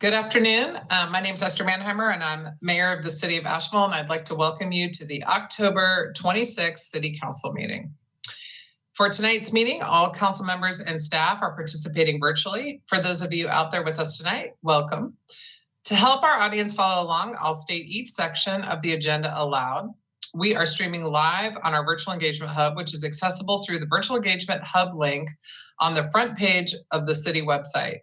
Good afternoon. My name is Esther Mannheimer, and I'm Mayor of the City of Asheville, and I'd like to welcome you to the October 26th City Council meeting. For tonight's meeting, all council members and staff are participating virtually. For those of you out there with us tonight, welcome. To help our audience follow along, I'll state each section of the agenda aloud. We are streaming live on our Virtual Engagement Hub, which is accessible through the Virtual Engagement Hub link on the front page of the city website.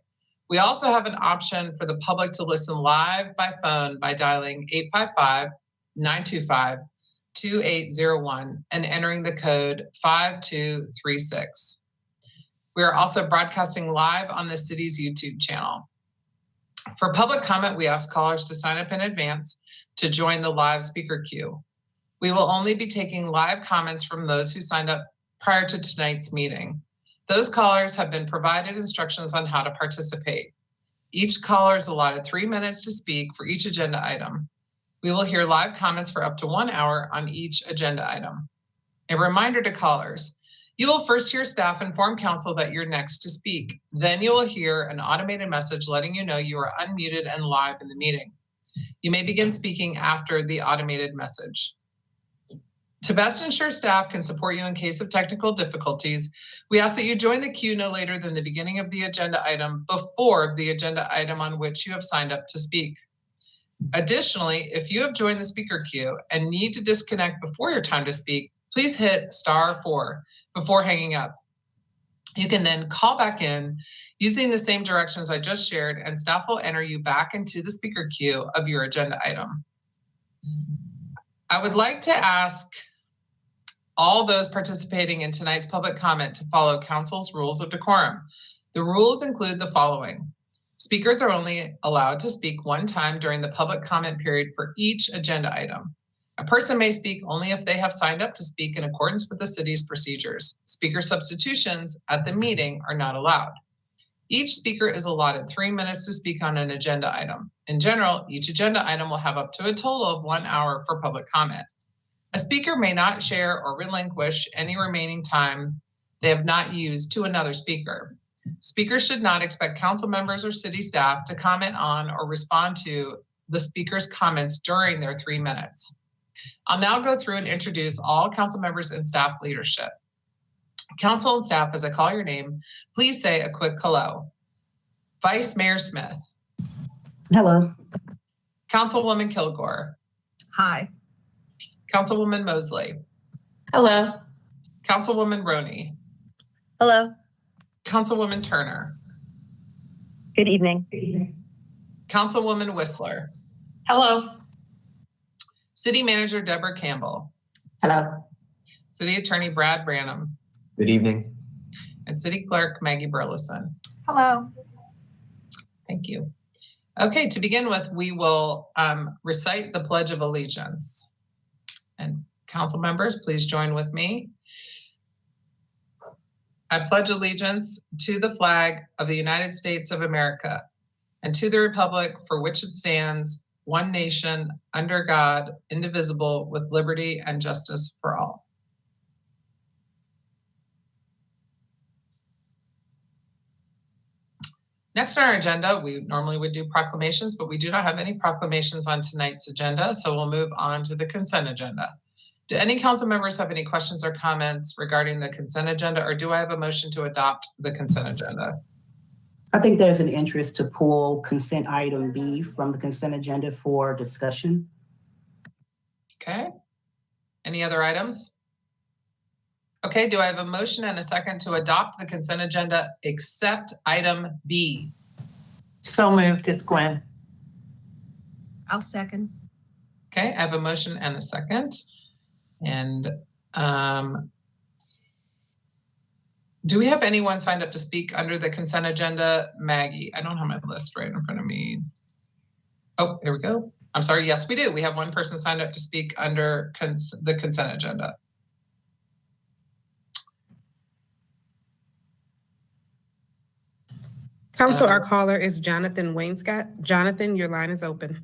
We also have an option for the public to listen live by phone by dialing 855-925-2801 and entering the code 5236. We are also broadcasting live on the city's YouTube channel. For public comment, we ask callers to sign up in advance to join the live speaker queue. We will only be taking live comments from those who signed up prior to tonight's meeting. Those callers have been provided instructions on how to participate. Each caller is allotted 3 minutes to speak for each agenda item. We will hear live comments for up to 1 hour on each agenda item. A reminder to callers, you will first hear staff inform council that you're next to speak. Then you will hear an automated message letting you know you are unmuted and live in the meeting. You may begin speaking after the automated message. To best ensure staff can support you in case of technical difficulties, we ask that you join the queue no later than the beginning of the agenda item before the agenda item on which you have signed up to speak. Additionally, if you have joined the speaker queue and need to disconnect before your time to speak, please hit *4 before hanging up. You can then call back in using the same directions I just shared, and staff will enter you back into the speaker queue of your agenda item. I would like to ask all those participating in tonight's public comment to follow council's rules of decorum. The rules include the following. Speakers are only allowed to speak one time during the public comment period for each agenda item. A person may speak only if they have signed up to speak in accordance with the city's procedures. Speaker substitutions at the meeting are not allowed. Each speaker is allotted 3 minutes to speak on an agenda item. In general, each agenda item will have up to a total of 1 hour for public comment. A speaker may not share or relinquish any remaining time they have not used to another speaker. Speakers should not expect council members or city staff to comment on or respond to the speaker's comments during their 3 minutes. I'll now go through and introduce all council members and staff leadership. Council and staff, as I call your name, please say a quick hello. Vice Mayor Smith. Hello. Councilwoman Kilgore. Hi. Councilwoman Mosley. Hello. Councilwoman Roney. Hello. Councilwoman Turner. Good evening. Councilwoman Whistler. Hello. City Manager Deborah Campbell. Hello. City Attorney Brad Branham. Good evening. And City Clerk Maggie Burleson. Hello. Thank you. Okay, to begin with, we will recite the Pledge of Allegiance. And council members, please join with me. I pledge allegiance to the flag of the United States of America and to the republic for which it stands, one nation, under God, indivisible, with liberty and justice for all. Next on our agenda, we normally would do proclamations, but we do not have any proclamations on tonight's agenda, so we'll move on to the consent agenda. Do any council members have any questions or comments regarding the consent agenda, or do I have a motion to adopt the consent agenda? I think there's an interest to pull consent item B from the consent agenda for discussion. Okay. Any other items? Okay, do I have a motion and a second to adopt the consent agenda except item B? So moved. It's Gwen. I'll second. Okay, I have a motion and a second. And do we have anyone signed up to speak under the consent agenda? Maggie, I don't have my list right in front of me. Oh, there we go. I'm sorry. Yes, we do. We have one person signed up to speak under the consent agenda. Council, our caller is Jonathan Wainscott. Jonathan, your line is open.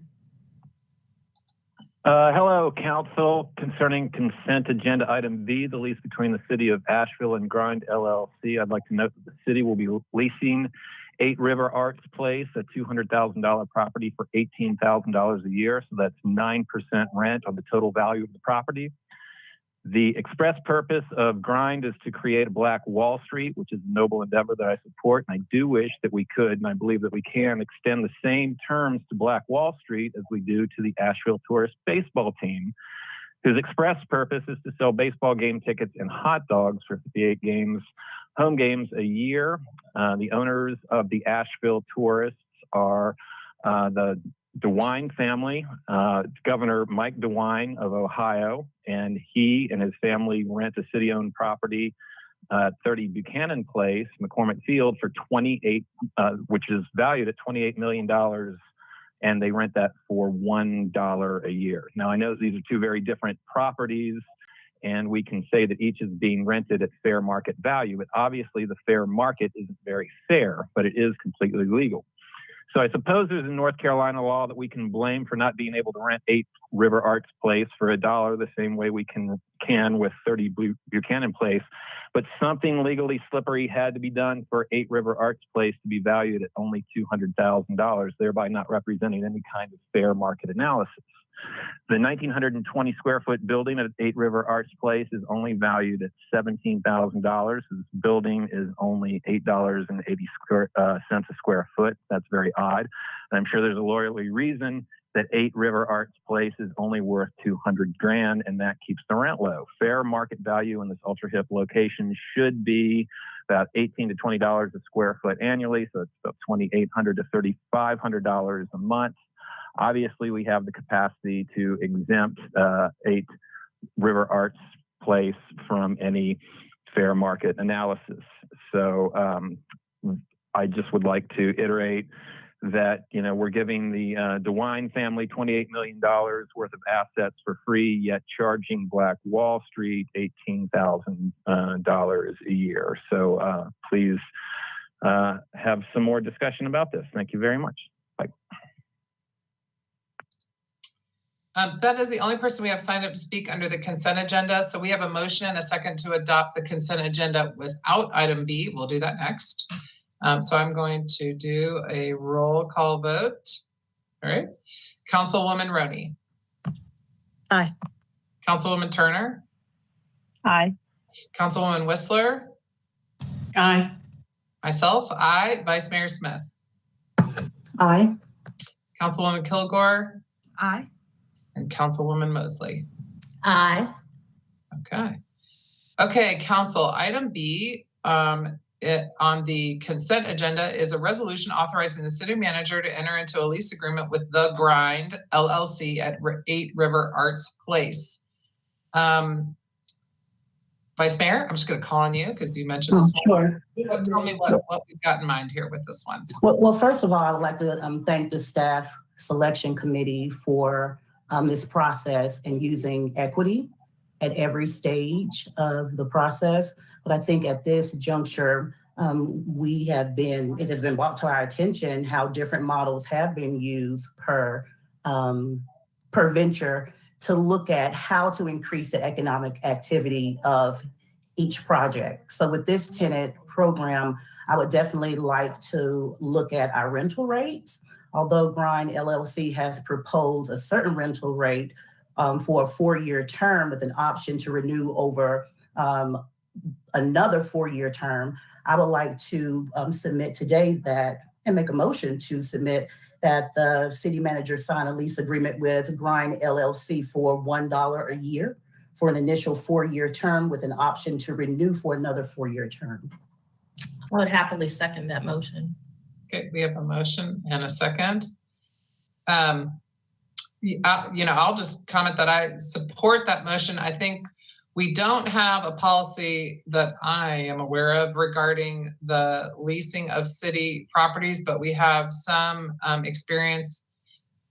Hello, Council. Concerning consent agenda item B, the lease between the City of Asheville and Grind LLC, I'd like to note that the city will be leasing 8 River Arts Place, a $200,000 property for $18,000 a year. So that's 9% rent on the total value of the property. The express purpose of Grind is to create a Black Wall Street, which is a noble endeavor that I support. And I do wish that we could, and I believe that we can, extend the same terms to Black Wall Street as we do to the Asheville Tourist Baseball Team, whose express purpose is to sell baseball game tickets and hot dogs for 58 home games a year. The owners of the Asheville Tourists are the DeWine family, Governor Mike DeWine of Ohio, and he and his family rent a city-owned property at 30 Buchanan Place, McCormick Field, for which is valued at $28 million, and they rent that for $1 a year. Now, I know these are two very different properties, and we can say that each is being rented at fair market value, but obviously the fair market isn't very fair, but it is completely legal. So I suppose there's a North Carolina law that we can blame for not being able to rent 8 River Arts Place for $1 the same way we can with 30 Buchanan Place. But something legally slippery had to be done for 8 River Arts Place to be valued at only $200,000, thereby not representing any kind of fair market analysis. The 1,920 square foot building at 8 River Arts Place is only valued at $17,000. This building is only $8.80 a square foot. That's very odd. And I'm sure there's a lawyerly reason that 8 River Arts Place is only worth $200,000, and that keeps the rent low. Fair market value in this ultra hip location should be about $18 to $20 a square foot annually. So it's about $2,800 to $3,500 a month. Obviously, we have the capacity to exempt 8 River Arts Place from any fair market analysis. So I just would like to iterate that, we're giving the DeWine family $28 million worth of assets for free, yet charging Black Wall Street $18,000 a year. So please have some more discussion about this. Thank you very much. Bye. Ben is the only person we have signed up to speak under the consent agenda. So we have a motion and a second to adopt the consent agenda without item B. We'll do that next. So I'm going to do a roll call vote. All right. Councilwoman Roney. Aye. Councilwoman Turner. Aye. Councilwoman Whistler. Aye. Myself, aye. Vice Mayor Smith. Aye. Councilwoman Kilgore. Aye. And Councilwoman Mosley. Aye. Okay, Council, item B on the consent agenda is a resolution authorizing the city manager to enter into a lease agreement with The Grind LLC at 8 River Arts Place. Vice Mayor, I'm just going to call on you because you mentioned this one. Sure. Tell me what we've got in mind here with this one. Well, first of all, I would like to thank the staff selection committee for this process and using equity at every stage of the process. But I think at this juncture, it has been brought to our attention how different models have been used per venture to look at how to increase the economic activity of each project. So with this tenant program, I would definitely like to look at our rental rates. Although Grind LLC has proposed a certain rental rate for a 4-year term with an option to renew over another 4-year term, I would like to submit today and make a motion to submit that the city manager sign a lease agreement with Grind LLC for $1 a year for an initial 4-year term with an option to renew for another 4-year term. I would happily second that motion. Okay, we have a motion and a second. I'll just comment that I support that motion. I think we don't have a policy that I am aware of regarding the leasing of city properties, but we have some experience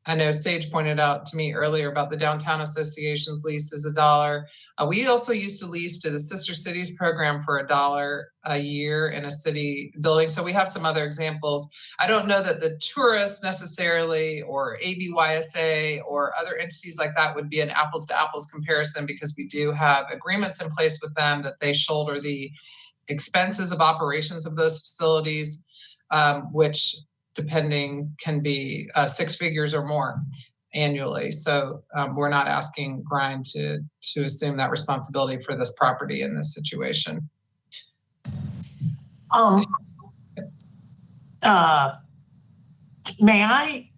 I know Sage pointed out to me earlier about the downtown association's lease is $1. We also used to lease to the Sister Cities program for $1 a year in a city building. So we have some other examples. I don't know that the tourists necessarily or ABYSA or other entities like that would be an apples to apples comparison, because we do have agreements in place with them that they shoulder the expenses of operations of those facilities, which depending can be 6 figures or more annually. So we're not asking Grind to assume that responsibility for this property in this situation. May I,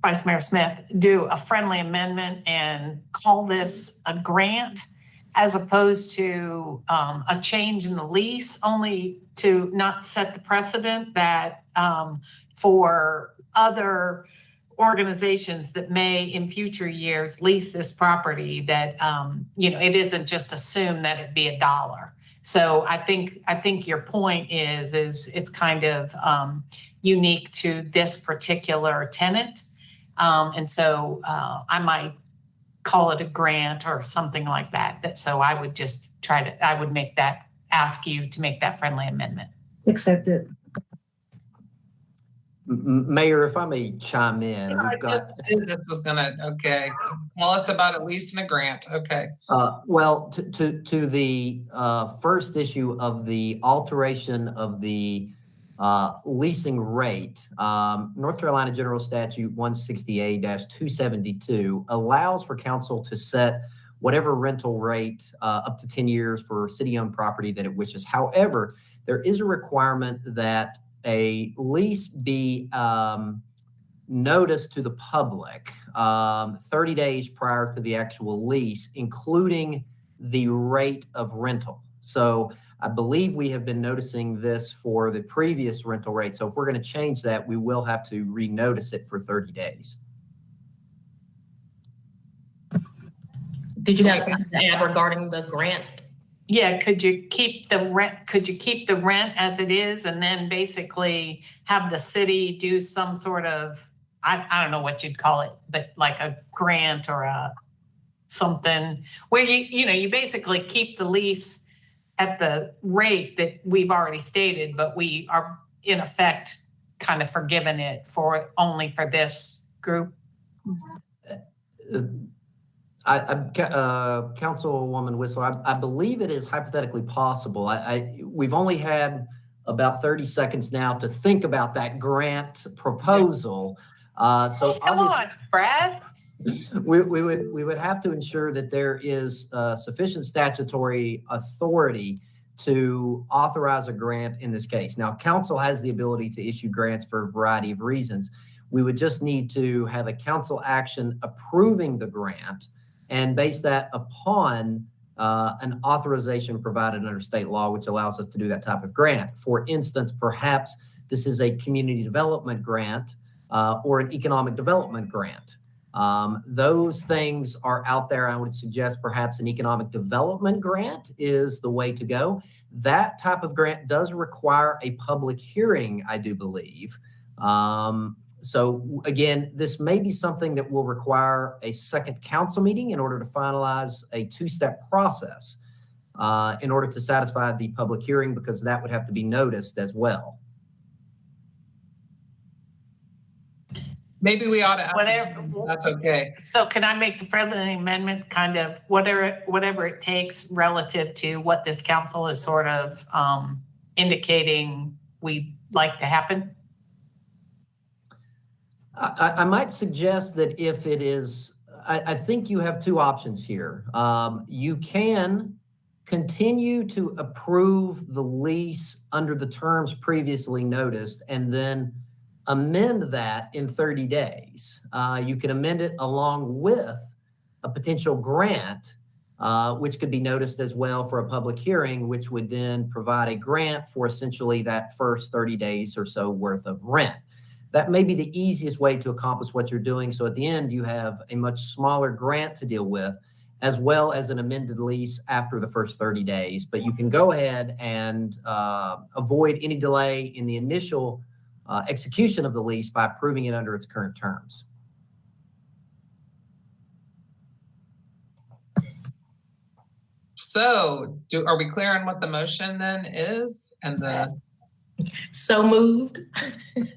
Vice Mayor Smith, do a friendly amendment and call this a grant as opposed to a change in the lease, only to not set the precedent that for other organizations that may in future years lease this property, that it isn't just assumed that it'd be $1. So I think your point is it's kind of unique to this particular tenant. And so I might call it a grant or something like that. So I would just ask you to make that friendly amendment. Accepted. Mayor, if I may chime in, I just knew this was gonna, okay. Tell us about a lease and a grant, okay. well, to the first issue of the alteration of the leasing rate, North Carolina General Statute 168-272 allows for council to set whatever rental rate up to 10 years for city-owned property that it wishes. However, there is a requirement that a lease be noticed to the public 30 days prior to the actual lease, including the rate of rental. So I believe we have been noticing this for the previous rental rate. So if we're going to change that, we will have to renotice it for 30 days. Did you have something to add regarding the grant? Yeah, could you keep the rent? Could you keep the rent as it is, and then basically have the city do some sort of, I don't know what you'd call it, but like a grant or a something where you basically keep the lease at the rate that we've already stated, but we are in effect kind of forgiving it only for this group? Councilwoman Whistler, I believe it is hypothetically possible. We've only had about 30 seconds now to think about that grant proposal. So come on, Brad. We would have to ensure that there is sufficient statutory authority to authorize a grant in this case. Now, council has the ability to issue grants for a variety of reasons. We would just need to have a council action approving the grant and base that upon an authorization provided under state law, which allows us to do that type of grant. For instance, perhaps this is a community development grant or an economic development grant. Those things are out there. I would suggest perhaps an economic development grant is the way to go. That type of grant does require a public hearing, I do believe. So again, this may be something that will require a second council meeting in order to finalize a two-step process in order to satisfy the public hearing, because that would have to be noticed as well. Maybe we ought to ask. That's okay. So can I make the friendly amendment kind of whatever it takes relative to what this council is sort of indicating we'd like to happen? I might suggest that if it is, I think you have two options here. You can continue to approve the lease under the terms previously noticed and then amend that in 30 days. You can amend it along with a potential grant, which could be noticed as well for a public hearing, which would then provide a grant for essentially that first 30 days or so worth of rent. That may be the easiest way to accomplish what you're doing. So at the end, you have a much smaller grant to deal with, as well as an amended lease after the first 30 days. But you can go ahead and avoid any delay in the initial execution of the lease by approving it under its current terms. So are we clear on what the motion then is and the So moved.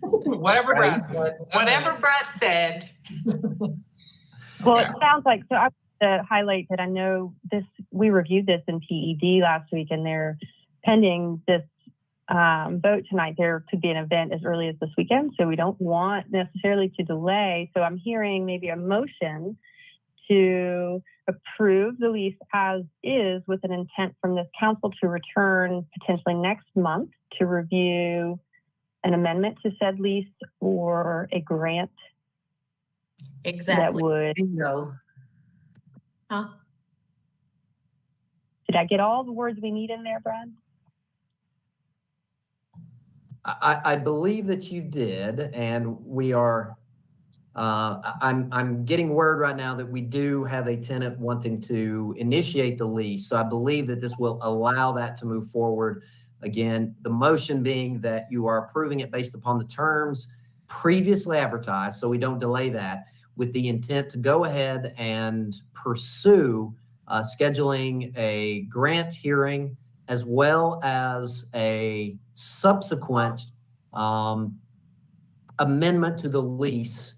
whatever Brad said? Whatever Brett said. Well, it sounds like, so I want to highlight that I know this, we reviewed this in PED last week, and they're pending this vote tonight. There could be an event as early as this weekend, so we don't want necessarily to delay. So I'm hearing maybe a motion to approve the lease as is with an intent from this council to return potentially next month to review an amendment to said lease or a grant that Exactly. would, Bingo. Huh? did I get all the words we need in there, Brad? I believe that you did, and we are, I'm getting word right now that we do have a tenant wanting to initiate the lease. So I believe that this will allow that to move forward. Again, the motion being that you are approving it based upon the terms previously advertised, so we don't delay that, with the intent to go ahead and pursue scheduling a grant hearing as well as a subsequent amendment to the lease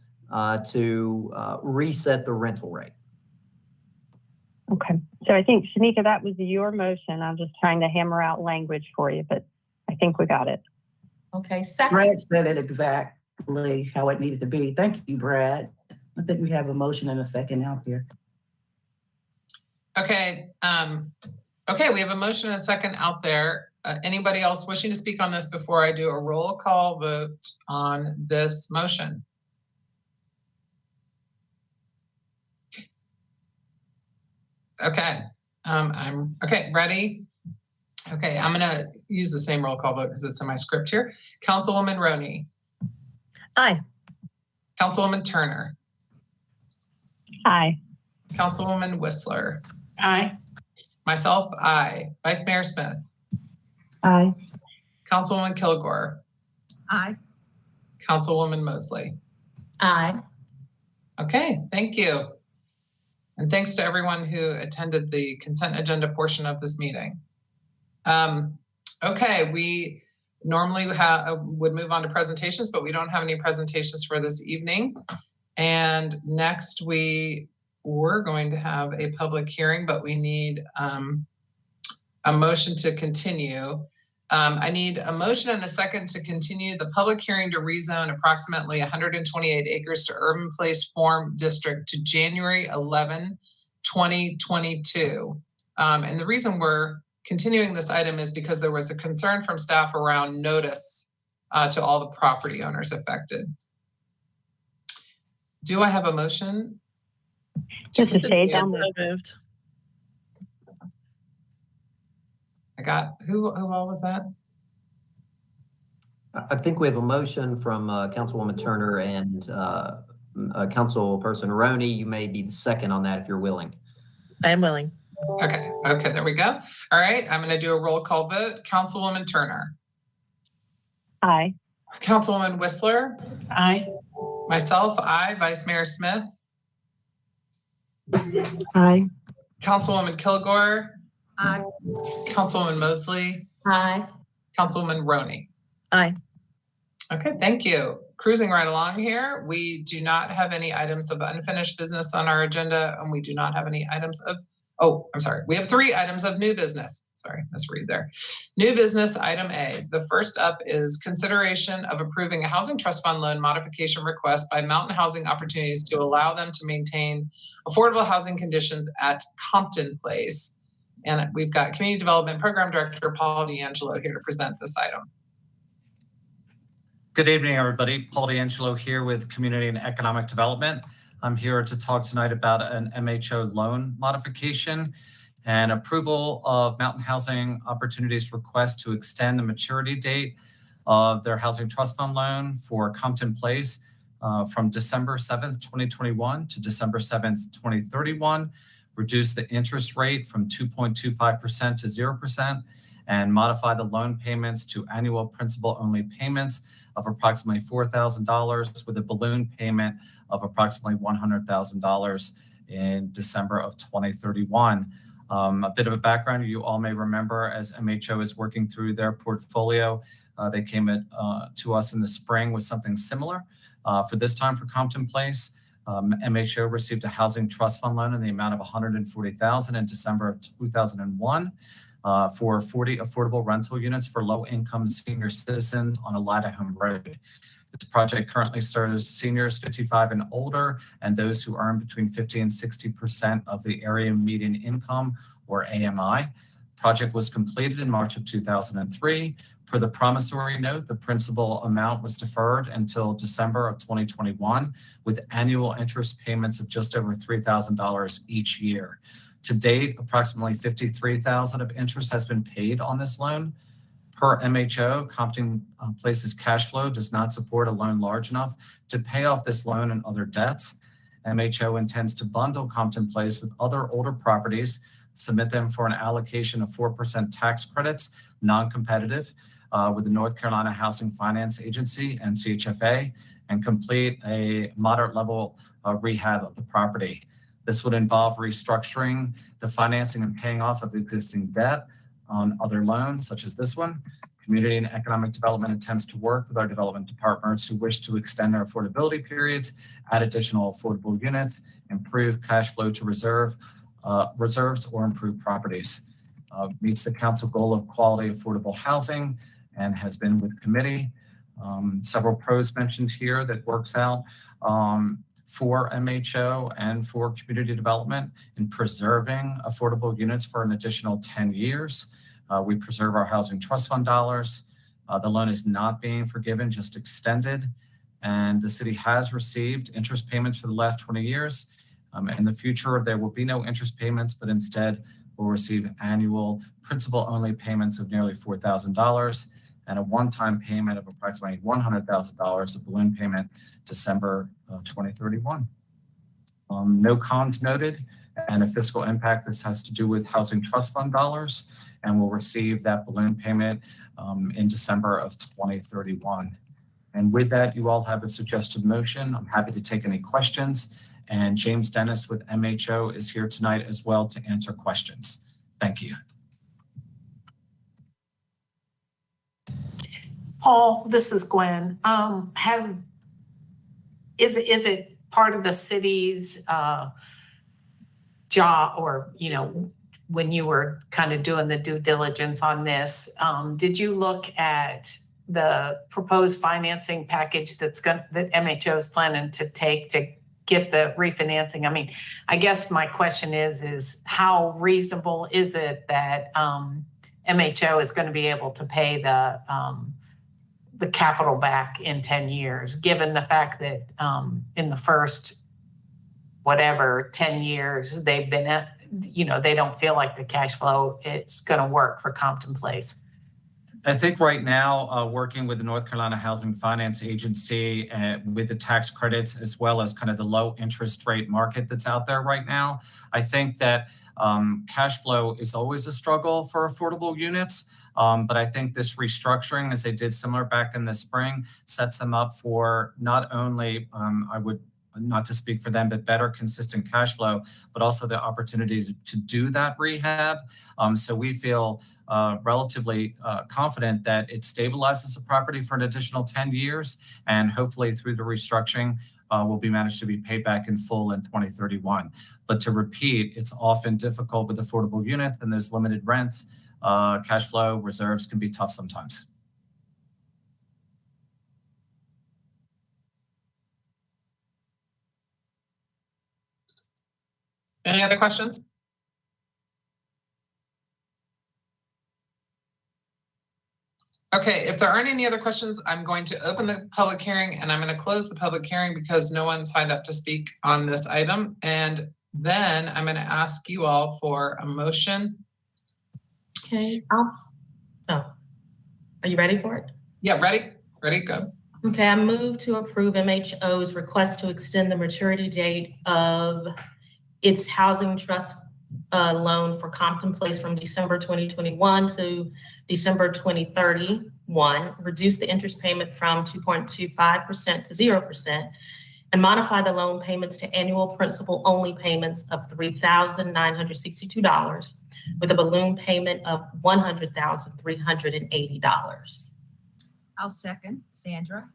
to reset the rental rate. Okay. So I think, Shanika, that was your motion. I'm just trying to hammer out language for you, but I think we got it. Okay, second. Brad said it exactly how it needed to be. Thank you, Brad. I think we have a motion and a second out here. Okay. Okay, we have a motion and a second out there. Anybody else wishing to speak on this before I do a roll call vote on this motion? Okay, I'm okay, ready? Okay, I'm gonna use the same roll call vote because it's in my script here. Councilwoman Roney. Aye. Councilwoman Turner. Aye. Councilwoman Whistler. Aye. Myself, aye. Vice Mayor Smith. Aye. Councilwoman Kilgore. Aye. Councilwoman Mosley. Aye. Okay, thank you. And thanks to everyone who attended the consent agenda portion of this meeting. Okay, we normally would move on to presentations, but we don't have any presentations for this evening. And next we're going to have a public hearing, but we need a motion to continue. I need a motion and a second to continue the public hearing to rezone approximately 128 acres to Urban Place Form District to January 11, 2022. And the reason we're continuing this item is because there was a concern from staff around notice to all the property owners affected. Do I have a motion? Just to say, moved. I got, who all was that? I think we have a motion from Councilwoman Turner and Councilperson Roney. You may be the second on that if you're willing. I am willing. Okay, there we go. All right, I'm gonna do a roll call vote. Councilwoman Turner. aye. Councilwoman Whistler. Aye. Myself, aye. Vice Mayor Smith. Aye. Councilwoman Kilgore. Aye. Councilwoman Mosley. Aye. Councilwoman Roney. Aye. Okay, thank you. Cruising right along here. We do not have any items of unfinished business on our agenda, and we do not have any items of, oh, I'm sorry. We have 3 items of new business. Sorry, misread there. New business, item A. The first up is consideration of approving a housing trust fund loan modification request by Mountain Housing Opportunities to allow them to maintain affordable housing conditions at Compton Place. And we've got Community Development Program Director Paul D'Angelo here to present this item. Good evening, everybody. Paul D'Angelo here with Community and Economic Development. I'm here to talk tonight about an MHO loan modification and approval of Mountain Housing Opportunities request to extend the maturity date of their housing trust fund loan for Compton Place from December 7th, 2021 to December 7th, 2031, reduce the interest rate from 2.25% to 0%, and modify the loan payments to annual principal-only payments of approximately $4,000 with a balloon payment of approximately $100,000 in December of 2031. A bit of a background, you all may remember as MHO is working through their portfolio, they came to us in the spring with something similar. For this time for Compton Place, MHO received a housing trust fund loan in the amount of $140,000 in December of 2001 for 40 affordable rental units for low-income senior citizens on Elida Home Road. This project currently serves seniors 55 and older and those who earn between 50 and 60% of the area median income, or AMI. Project was completed in March of 2003. Per the promissory note, the principal amount was deferred until December of 2021, with annual interest payments of just over $3,000 each year. To date, approximately $53,000 of interest has been paid on this loan. Per MHO, Compton Place's cash flow does not support a loan large enough to pay off this loan and other debts. MHO intends to bundle Compton Place with other older properties, submit them for an allocation of 4% tax credits, non-competitive, with the North Carolina Housing Finance Agency and CHFA, and complete a moderate level rehab of the property. This would involve restructuring the financing and paying off of existing debt on other loans, such as this one. Community and Economic Development attempts to work with our development departments who wish to extend their affordability periods, add additional affordable units, improve cash flow to reserves, or improve properties. Meets the council goal of quality affordable housing and has been with committee. Several pros mentioned here that works out for MHO and for community development in preserving affordable units for an additional 10 years. We preserve our housing trust fund dollars. The loan is not being forgiven, just extended. And the city has received interest payments for the last 20 years. In the future, there will be no interest payments, but instead we'll receive annual principal-only payments of nearly $4,000 and a one-time payment of approximately $100,000, a balloon payment, December of 2031. No cons noted, and a fiscal impact. This has to do with housing trust fund dollars, and we'll receive that balloon payment in December of 2031. And with that, you all have a suggested motion. I'm happy to take any questions. And James Dennis with MHO is here tonight as well to answer questions. Thank you. Paul, this is Gwen. Is it part of the city's job, or, you know, when you were kind of doing the due diligence on this, did you look at the proposed financing package that MHO is planning to take to get the refinancing? I mean, I guess my question is how reasonable is it that MHO is going to be able to pay the capital back in 10 years, given the fact that in the first, 10 years, they've been at, they don't feel like the cash flow is going to work for Compton Place? I think right now, working with the North Carolina Housing Finance Agency with the tax credits, as well as kind of the low interest rate market that's out there right now, I think that cash flow is always a struggle for affordable units. But I think this restructuring, as they did similar back in the spring, sets them up for not only, I would not to speak for them, but better consistent cash flow, but also the opportunity to do that rehab. So we feel relatively confident that it stabilizes the property for an additional 10 years, and hopefully through the restructuring, will be managed to be paid back in full in 2031. But to repeat, it's often difficult with affordable units and there's limited rents. Cash flow reserves can be tough sometimes. Any other questions? Okay, if there aren't any other questions, I'm going to open the public hearing, and I'm going to close the public hearing because no one signed up to speak on this item. And then I'm going to ask you all for a motion. Okay. Are you ready for it? Yeah, ready? Ready, go. Okay, I move to approve MHO's request to extend the maturity date of its housing trust loan for Compton Place from December 2021 to December 2031, reduce the interest payment from 2.25% to 0%, and modify the loan payments to annual principal only payments of $3,962 with a balloon payment of $100,380. I'll second. Sandra?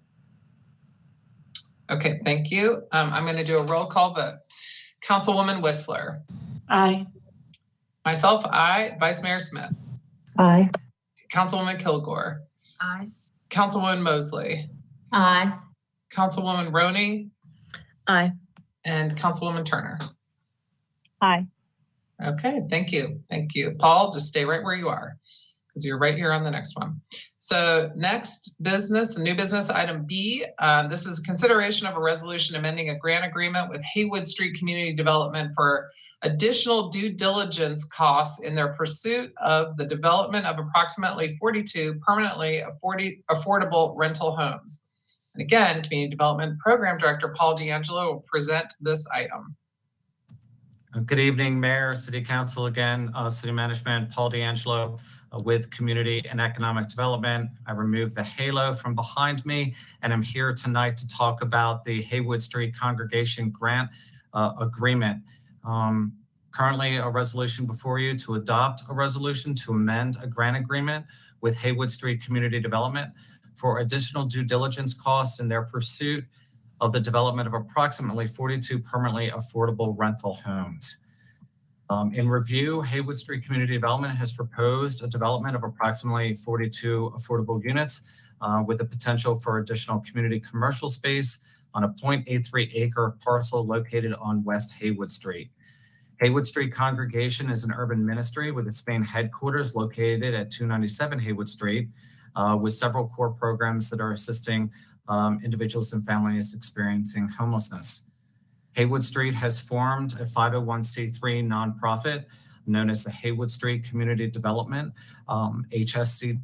Okay, thank you. I'm going to do a roll call vote. Councilwoman Whistler. Aye. Myself, aye. Vice Mayor Smith. Aye. Councilwoman Kilgore. Aye. Councilwoman Mosley. Aye. Councilwoman Roney. Aye. And Councilwoman Turner. Aye. Okay, thank you. Thank you. Paul, just stay right where you are because you're right here on the next one. So next business, new business item B, this is consideration of a resolution amending a grant agreement with Haywood Street Community Development for additional due diligence costs in their pursuit of the development of approximately 42 permanently affordable rental homes. And again, Community Development Program Director Paul D'Angelo will present this item. Good evening, Mayor, City Council again, City Management, Paul D'Angelo with Community and Economic Development. I removed the halo from behind me, and I'm here tonight to talk about the Haywood Street Congregation Grant Agreement. Currently, a resolution before you to adopt a resolution to amend a grant agreement with Haywood Street Community Development for additional due diligence costs in their pursuit of the development of approximately 42 permanently affordable rental homes. In review, Haywood Street Community Development has proposed a development of approximately 42 affordable units with the potential for additional community commercial space on a 0.83 acre parcel located on West Haywood Street. Haywood Street Congregation is an urban ministry with its main headquarters located at 297 Haywood Street with several core programs that are assisting individuals and families experiencing homelessness. Haywood Street has formed a 501c3 nonprofit known as the Haywood Street Community Development, HSCD,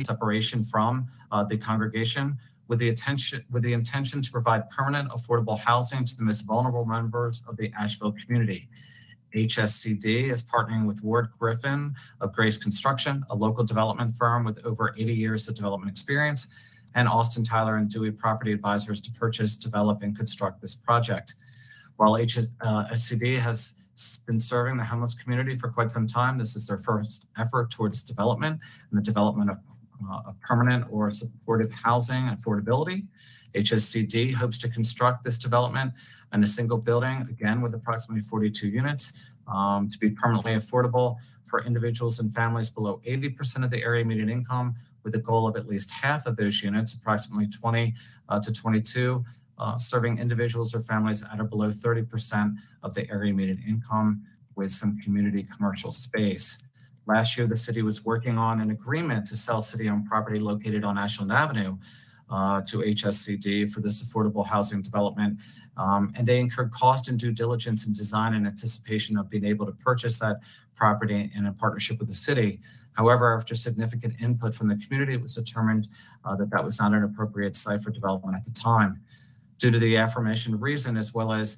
separation from the congregation with the intention to provide permanent affordable housing to the most vulnerable members of the Asheville community. HSCD is partnering with Ward Griffin of Grace Construction, a local development firm with over 80 years of development experience, and Austin Tyler and Dewey Property Advisors to purchase, develop, and construct this project. While HSCD has been serving the homeless community for quite some time, this is their first effort towards development and the development of permanent or supportive housing and affordability. HSCD hopes to construct this development in a single building, again with approximately 42 units, to be permanently affordable for individuals and families below 80% of the area median income, with a goal of at least half of those units, approximately 20 to 22, serving individuals or families at or below 30% of the area median income with some community commercial space. Last year, the city was working on an agreement to sell city-owned property located on Ashland Avenue to HSCD for this affordable housing development. And they incurred cost and due diligence and design in anticipation of being able to purchase that property in a partnership with the city. However, after significant input from the community, it was determined that that was not an appropriate site for development at the time. Due to the aforementioned reason, as well as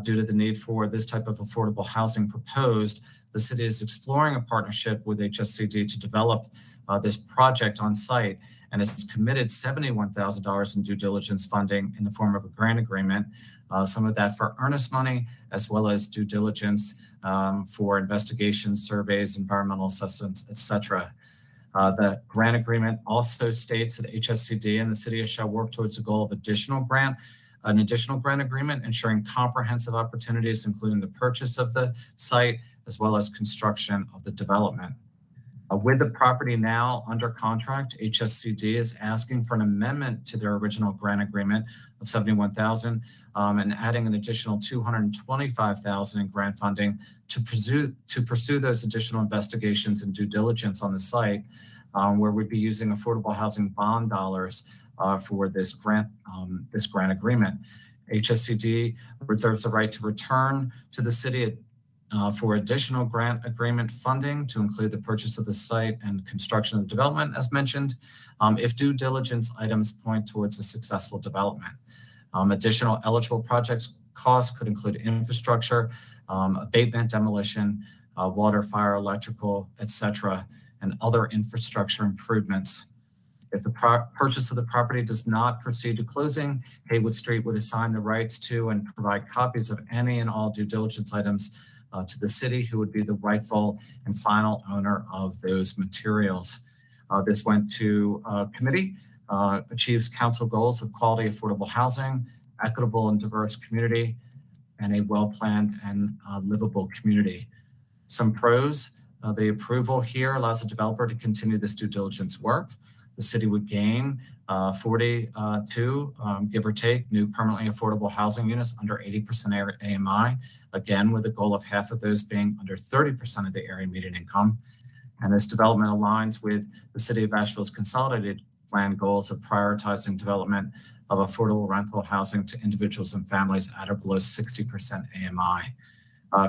due to the need for this type of affordable housing proposed, the city is exploring a partnership with HSCD to develop this project on site, and it's committed $71,000 in due diligence funding in the form of a grant agreement, some of that for earnest money, as well as due diligence for investigations, surveys, environmental assessments, etc. The grant agreement also states that HSCD and the city shall work towards a goal of an additional grant agreement, ensuring comprehensive opportunities, including the purchase of the site, as well as construction of the development. With the property now under contract, HSCD is asking for an amendment to their original grant agreement of $71,000 and adding an additional $225,000 in grant funding to pursue those additional investigations and due diligence on the site, where we'd be using affordable housing bond dollars for this grant agreement. HSCD reserves the right to return to the city for additional grant agreement funding to include the purchase of the site and construction of the development, as mentioned, if due diligence items point towards a successful development. Additional eligible projects costs could include infrastructure, abatement, demolition, water, fire, electrical, etc., and other infrastructure improvements. If the purchase of the property does not proceed to closing, Haywood Street would assign the rights to and provide copies of any and all due diligence items to the city, who would be the rightful and final owner of those materials. This went to committee, achieves council goals of quality, affordable housing, equitable and diverse community, and a well-planned and livable community. Some pros, the approval here allows the developer to continue this due diligence work. The city would gain 42, give or take, new permanently affordable housing units under 80% AMI, again, with a goal of half of those being under 30% of the area median income. And this development aligns with the City of Asheville's consolidated plan goals of prioritizing development of affordable rental housing to individuals and families at or below 60% AMI.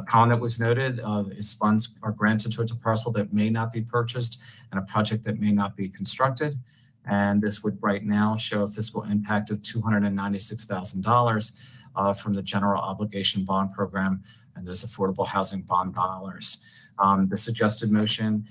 Comment that was noted is funds are granted towards a parcel that may not be purchased and a project that may not be constructed. And this would right now show a fiscal impact of $296,000 from the general obligation bond program and those affordable housing bond dollars. The suggested motion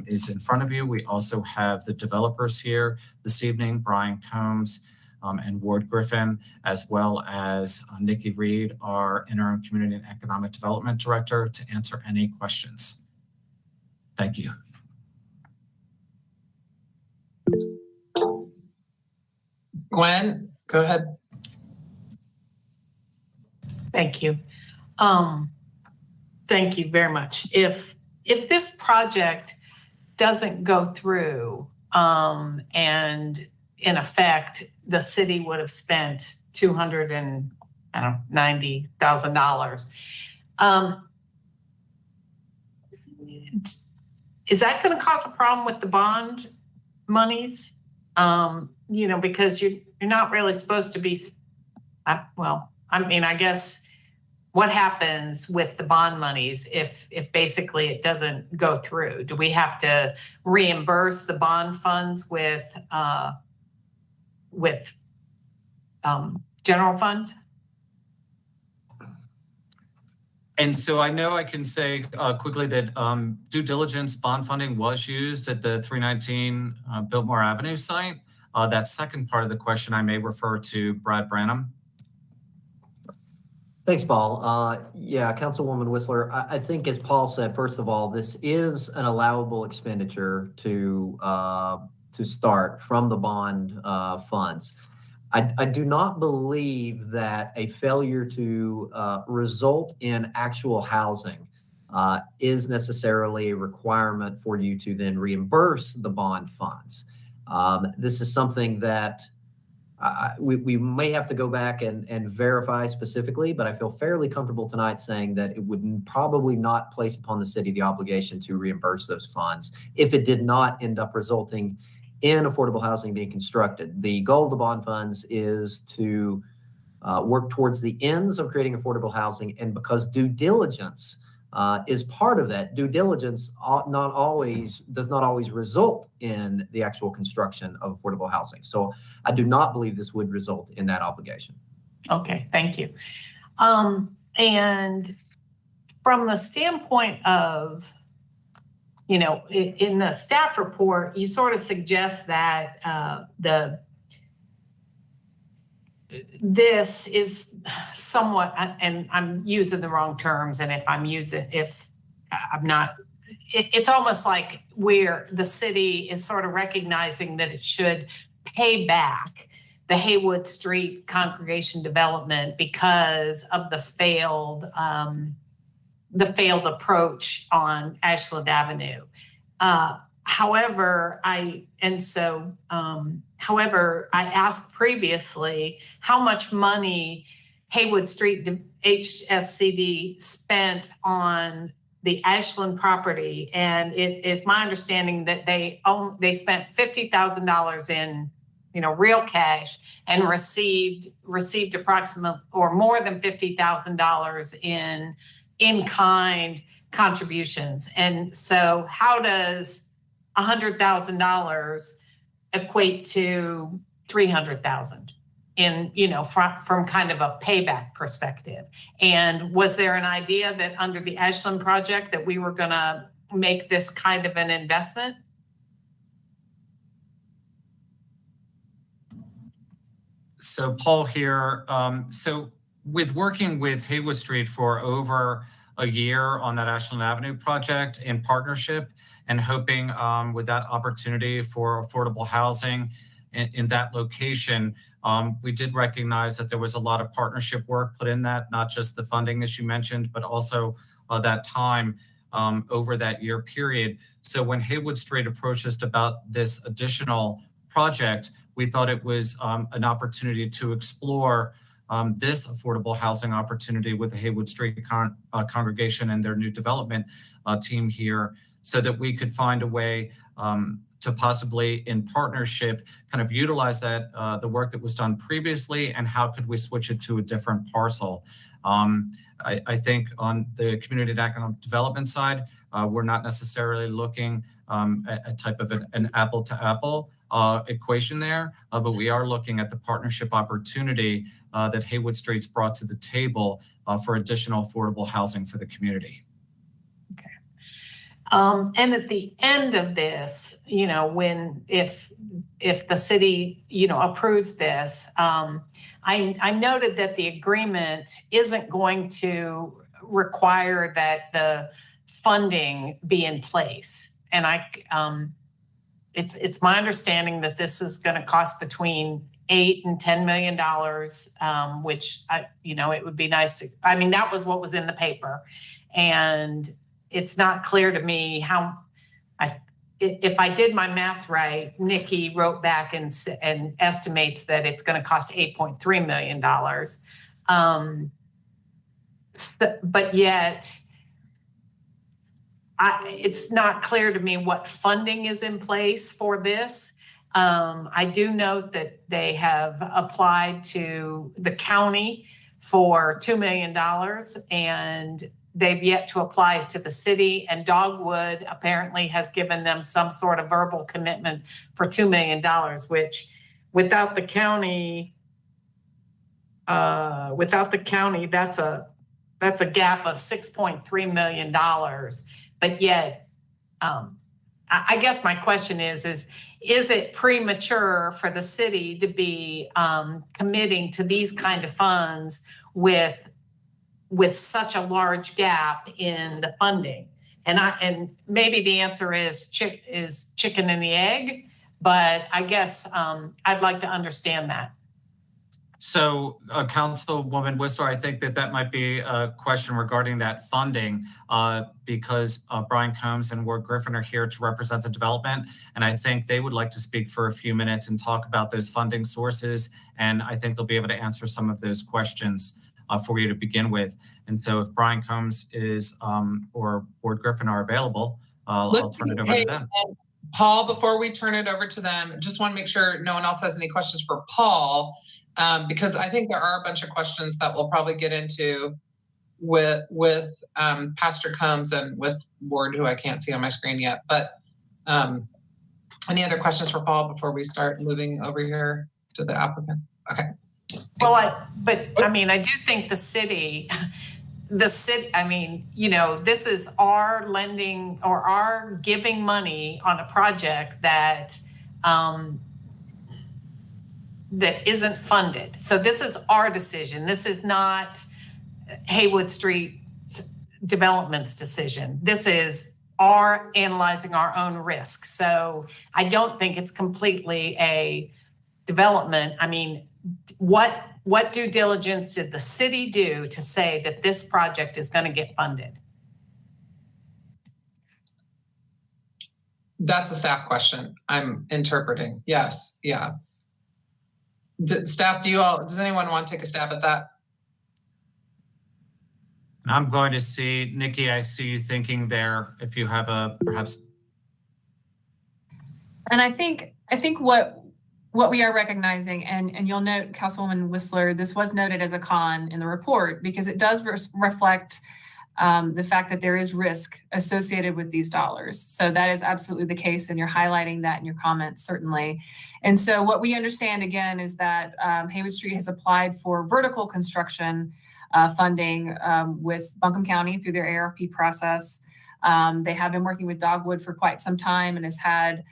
is in front of you. We also have the developers here this evening, Brian Combs and Ward Griffin, as well as Nikki Reed, our Interim Community and Economic Development Director, to answer any questions. Thank you. Gwen, go ahead. Thank you. Thank you very much. If this project doesn't go through, and in effect, the city would have spent $290,000. Is that going to cause a problem with the bond monies? Because you're not really supposed to be. I guess what happens with the bond monies if basically it doesn't go through? Do we have to reimburse the bond funds with general funds? And so I know I can say quickly that due diligence bond funding was used at the 319 Biltmore Avenue site. That second part of the question I may refer to Brad Branham. Thanks, Paul. Councilwoman Whistler, I think as Paul said, first of all, this is an allowable expenditure to start from the bond funds. I do not believe that a failure to result in actual housing is necessarily a requirement for you to then reimburse the bond funds. This is something that we may have to go back and verify specifically, but I feel fairly comfortable tonight saying that it would probably not place upon the city the obligation to reimburse those funds if it did not end up resulting in affordable housing being constructed. The goal of the bond funds is to work towards the ends of creating affordable housing, and because due diligence is part of that, due diligence does not always result in the actual construction of affordable housing. So I do not believe this would result in that obligation. Okay, thank you. And from the standpoint of, in the staff report, you sort of suggest that this is somewhat, and I'm using the wrong terms, and if I'm not, it's almost like where the city is sort of recognizing that it should pay back the Haywood Street congregation development because of the failed approach on Ashland Avenue. However, I asked previously how much money Haywood Street HSCD spent on the Ashland property, and it is my understanding that they spent $50,000 in real cash and received approximately or more than $50,000 in kind contributions. And so how does $100,000 equate to $300,000? in, from kind of a payback perspective. And was there an idea that under the Ashland project that we were going to make this kind of an investment? So Paul here. So with working with Haywood Street for over a year on that Ashland Avenue project in partnership, and hoping with that opportunity for affordable housing in that location, we did recognize that there was a lot of partnership work put in that, not just the funding as you mentioned, but also that time over that year period. So when Haywood Street approached us about this additional project, we thought it was an opportunity to explore this affordable housing opportunity with the Haywood Street congregation and their new development team here, so that we could find a way to possibly, in partnership, kind of utilize that the work that was done previously, and how could we switch it to a different parcel. I think on the community and economic development side, we're not necessarily looking at a type of an apple-to-apple equation there, but we are looking at the partnership opportunity that Haywood Street's brought to the table for additional affordable housing for the community. And at the end of this, if the city, approves this, I noted that the agreement isn't going to require that the funding be in place. And it's my understanding that this is going to cost between $8 and $10 million, which it would be nice to, that was what was in the paper. And it's not clear to me how, if I did my math right, Nikki wrote back and estimates that it's going to cost $8.3 million. But yet, it's not clear to me what funding is in place for this. I do note that they have applied to the county for $2 million, and they've yet to apply to the city, and Dogwood apparently has given them some sort of verbal commitment for $2 million, which without the county, that's a gap of $6.3 million. But yet, I guess my question is it premature for the city to be committing to these kind of funds with such a large gap in the funding? And maybe the answer is chicken and the egg, but I guess I'd like to understand that. So, Councilwoman Whistler, I think that might be a question regarding that funding, because Brian Combs and Ward Griffin are here to represent the development, and I think they would like to speak for a few minutes and talk about those funding sources, and I think they'll be able to answer some of those questions for you to begin with. And so if Brian Combs is or Ward Griffin are available, I'll turn it over to them. Paul, before we turn it over to them, just want to make sure no one else has any questions for Paul, because I think there are a bunch of questions that we'll probably get into with Pastor Combs and with Ward, who I can't see on my screen yet. But any other questions for Paul before we start moving over here to the applicant? Okay. Well, I do think the city, this is our lending or our giving money on a project that isn't funded. So this is our decision. This is not Haywood Street Development's decision. This is our analyzing our own risk. So I don't think it's completely a development. What due diligence did the city do to say that this project is going to get funded? That's a staff question. I'm interpreting. Yes. Yeah. Staff, does anyone want to take a stab at that? I'm going to see, Nikki, I see you thinking there, if you have perhaps. And I think what we are recognizing, and you'll note, Councilwoman Whistler, this was noted as a con in the report because it does reflect the fact that there is risk associated with these dollars. So that is absolutely the case, and you're highlighting that in your comments, certainly. And so what we understand, again, is that Haywood Street has applied for vertical construction funding with Buncombe County through their ARP process. They have been working with Dogwood for quite some time and has had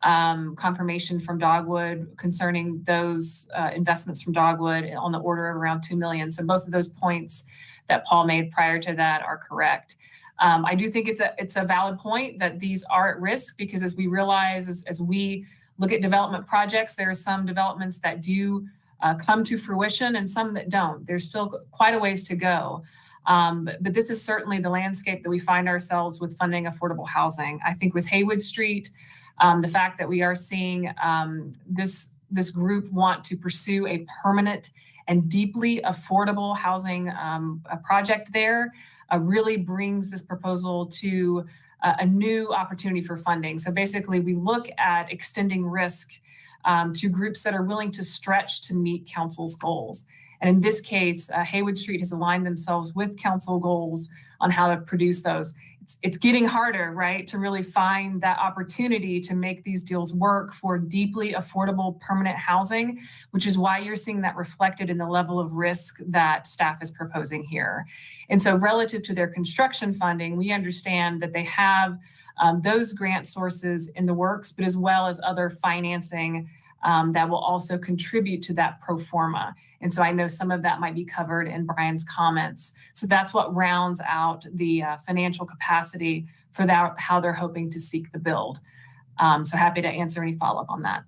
confirmation from Dogwood concerning those investments from Dogwood on the order of around $2 million. So both of those points that Paul made prior to that are correct. I do think it's a valid point that these are at risk, because as we realize, as we look at development projects, there are some developments that do come to fruition and some that don't. There's still quite a ways to go. But this is certainly the landscape that we find ourselves with funding affordable housing. I think with Haywood Street, the fact that we are seeing this group want to pursue a permanent and deeply affordable housing a project there really brings this proposal to a new opportunity for funding. So basically, we look at extending risk to groups that are willing to stretch to meet council's goals. And in this case, Haywood Street has aligned themselves with council goals on how to produce those. It's getting harder, right, to really find that opportunity to make these deals work for deeply affordable permanent housing, which is why you're seeing that reflected in the level of risk that staff is proposing here. And so relative to their construction funding, we understand that they have those grant sources in the works, but as well as other financing that will also contribute to that pro forma. And so I know some of that might be covered in Brian's comments. So that's what rounds out the financial capacity for that, how they're hoping to seek the build. So happy to answer any follow-up on that.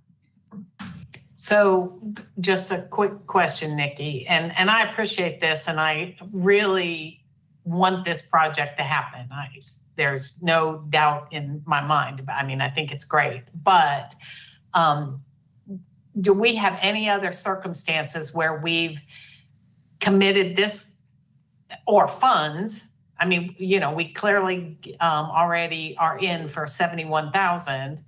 So just a quick question, Nikki, and I appreciate this, and I really want this project to happen. There's no doubt in my mind. I mean, I think it's great, but do we have any other circumstances where we've committed this or funds? I mean, you know, we clearly already are in for 71,000,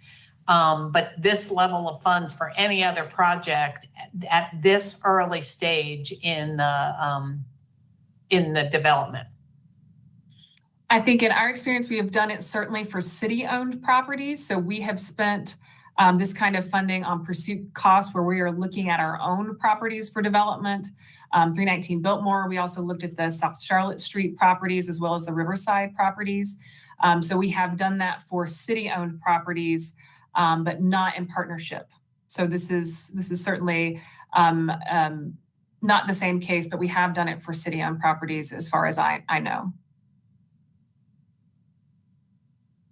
but this level of funds for any other project at this early stage in the development? I think in our experience, we have done it certainly for city-owned properties. So we have spent this kind of funding on pursuit costs where we are looking at our own properties for development. 319 Biltmore, we also looked at the South Charlotte Street properties as well as the Riverside properties. So we have done that for city-owned properties, but not in partnership. So this is certainly not the same case, but we have done it for city-owned properties as far as I know.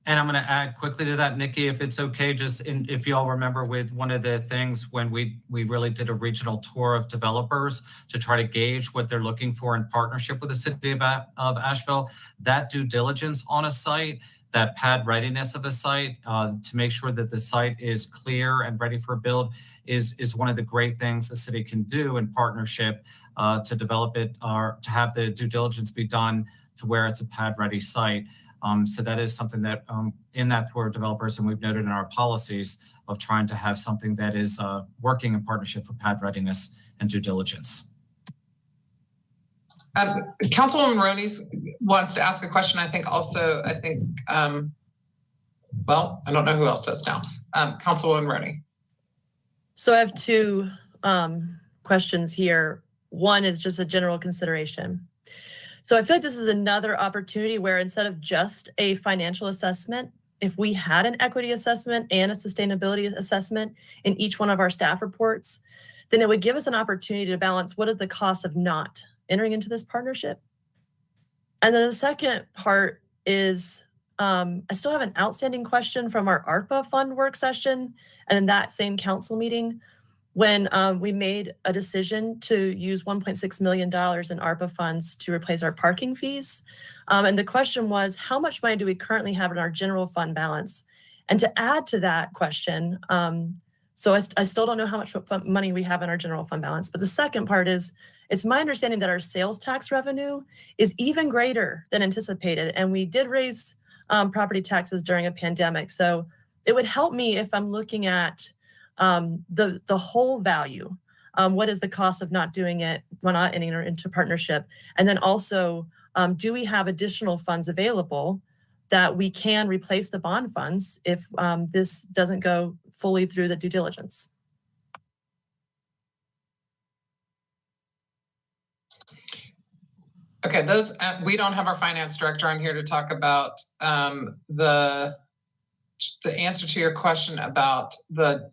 And I'm going to add quickly to that, Nikki, if it's okay, if you all remember with one of the things when we really did a regional tour of developers to try to gauge what they're looking for in partnership with the city of Asheville, that due diligence on a site, that pad readiness of a site to make sure that the site is clear and ready for build is one of the great things the city can do in partnership to develop it or to have the due diligence be done to where it's a pad ready site. So that is something that in that tour of developers, and we've noted in our policies of trying to have something that is working in partnership for pad readiness and due diligence. Councilwoman Roney wants to ask a question. I think, well, I don't know who else does now. Councilwoman Roney. So I have two questions here. One is just a general consideration. So I feel like this is another opportunity where instead of just a financial assessment, if we had an equity assessment and a sustainability assessment in each one of our staff reports, then it would give us an opportunity to balance what is the cost of not entering into this partnership. And then the second part is I still have an outstanding question from our ARPA fund work session and in that same council meeting when we made a decision to use $1.6 million in ARPA funds to replace our parking fees. And the question was, how much money do we currently have in our general fund balance? And to add to that question, so I still don't know how much money we have in our general fund balance, but the second part is, it's my understanding that our sales tax revenue is even greater than anticipated. And we did raise property taxes during a pandemic. So it would help me if I'm looking at the whole value. What is the cost of not doing it when not entering into partnership? And then also Do we have additional funds available that we can replace the bond funds if this doesn't go fully through the due diligence? Okay, those we don't have our finance director on here to talk about the answer to your question about the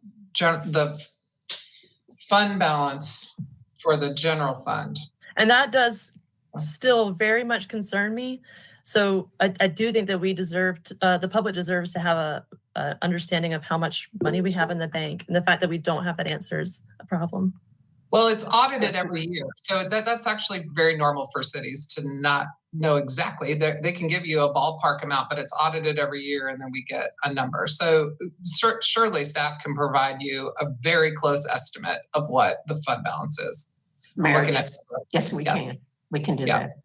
fund balance for the general fund. And that does still very much concern me. So I do think that we deserved, the public deserves to have a understanding of how much money we have in the bank, and the fact that we don't have that answer is a problem. Well, it's audited every year. So that's actually very normal for cities to not know exactly. They can give you a ballpark amount, but it's audited every year and then we get a number. So surely staff can provide you a very close estimate of what the fund balance is. Mayor, yes, we can. We can do that.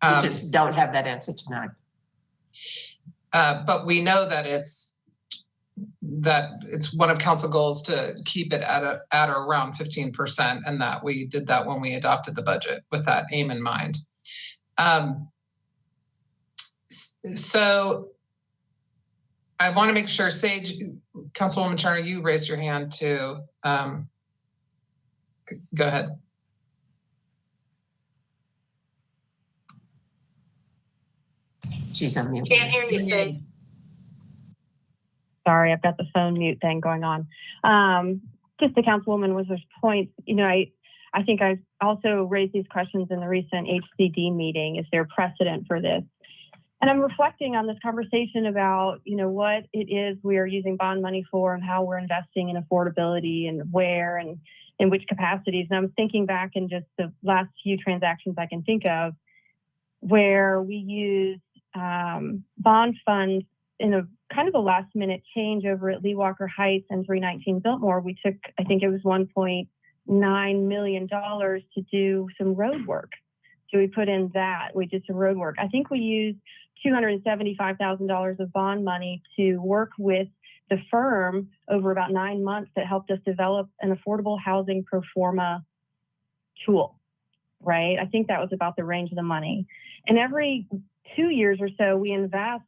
We just don't have that answer tonight. But we know that it's one of council goals to keep it at or around 15%, and that we did that when we adopted the budget with that aim in mind. So I want to make sure, Sage, Councilwoman Turner, you raised your hand too. Go ahead. She's on mute. Can't hear you, Sage. Sorry, I've got the phone mute thing going on. Just to Councilwoman Wizard's point, I think I've also raised these questions in the recent HCD meeting. Is there precedent for this? And I'm reflecting on this conversation about, what it is we are using bond money for and how we're investing in affordability and where and in which capacities. And I'm thinking back in just the last few transactions I can think of where we used bond funds in a kind of a last minute change over at Lee Walker Heights and 319 Biltmore. We took, I think it was $1.9 million to do some road work. So we put in that, we did some road work. I think we used $275,000 of bond money to work with the firm over about 9 months that helped us develop an affordable housing pro forma tool, right? I think that was about the range of the money. And every 2 years or so, we invest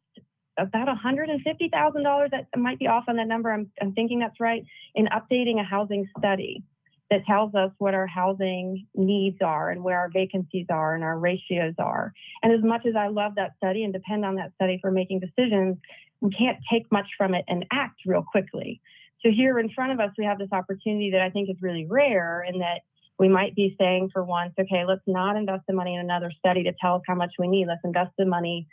about $150,000, that might be off on that number, I'm thinking that's right, in updating a housing study that tells us what our housing needs are and where our vacancies are and our ratios are. And as much as I love that study and depend on that study for making decisions, we can't take much from it and act real quickly. So here in front of us, we have this opportunity that I think is really rare, in that we might be saying for once, okay, let's not invest the money in another study to tell us how much we need. Let's invest the money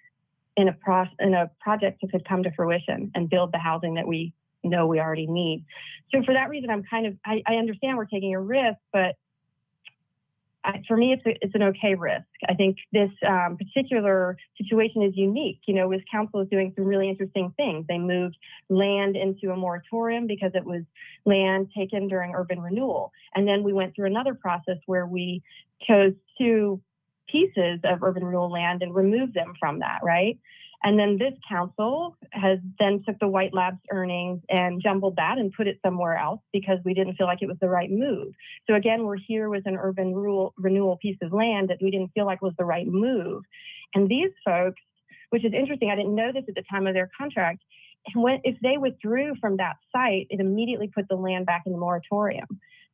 in a project that could come to fruition and build the housing that we know we already need. So for that reason, I understand we're taking a risk, but for me, it's an okay risk. I think this particular situation is unique. With council is doing some really interesting things. They moved land into a moratorium because it was land taken during urban renewal. And then we went through another process where we chose 2 pieces of urban renewal land and removed them from that, right? And then this council has then took the White Labs earnings and jumbled that and put it somewhere else because we didn't feel like it was the right move. So again, we're here with an urban renewal piece of land that we didn't feel like was the right move. And these folks, which is interesting, I didn't know this at the time of their contract, if they withdrew from that site, it immediately put the land back in the moratorium.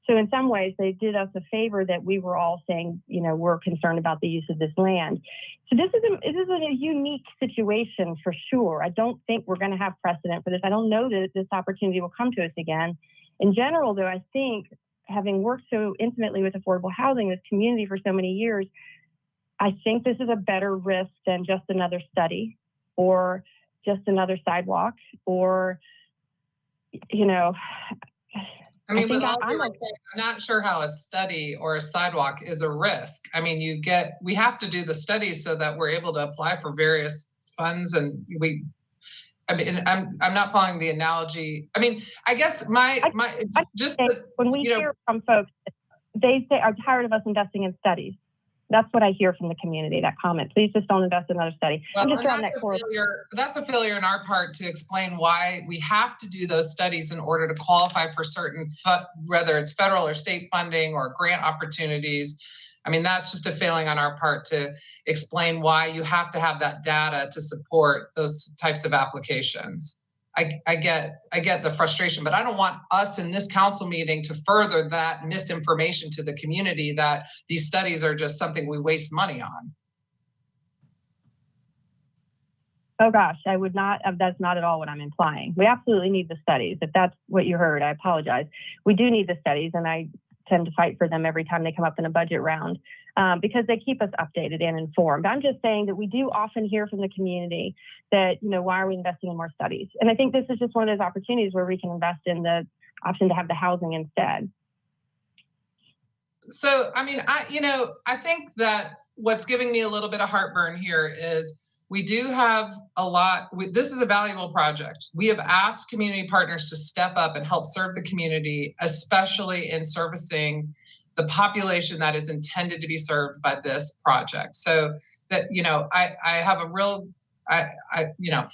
So in some ways, they did us a favor that we were all saying, we're concerned about the use of this land. So this is a unique situation for sure. I don't think we're going to have precedent for this. I don't know that this opportunity will come to us again. In general, though, I think having worked so intimately with affordable housing, this community for so many years, I think this is a better risk than just another study or just another sidewalk or, I mean, with all due respect, I'm not sure how a study or a sidewalk is a risk. I mean, we have to do the study so that we're able to apply for various funds, and I'm not following the analogy. I mean, I guess when we hear from folks, they say are tired of us investing in studies. That's what I hear from the community, that comment. Please just don't invest in another study. Well, I'm just drawing that that's a failure on our part to explain why we have to do those studies in order to qualify for certain, whether it's federal or state funding or grant opportunities. I mean, that's just a failing on our part to explain why you have to have that data to support those types of applications. I get the frustration, but I don't want us in this council meeting to further that misinformation to the community that these studies are just something we waste money on. Oh gosh, I would not, that's not at all what I'm implying. We absolutely need the studies. If that's what you heard, I apologize. We do need the studies, and I tend to fight for them every time they come up in a budget round because they keep us updated and informed. I'm just saying that we do often hear from the community that, why are we investing in more studies? And I think this is just one of those opportunities where we can invest in the option to have the housing instead. So, I mean, I think that what's giving me a little bit of heartburn here is we do have a lot. This is a valuable project. We have asked community partners to step up and help serve the community, especially in servicing the population that is intended to be served by this project. So that, I have a real,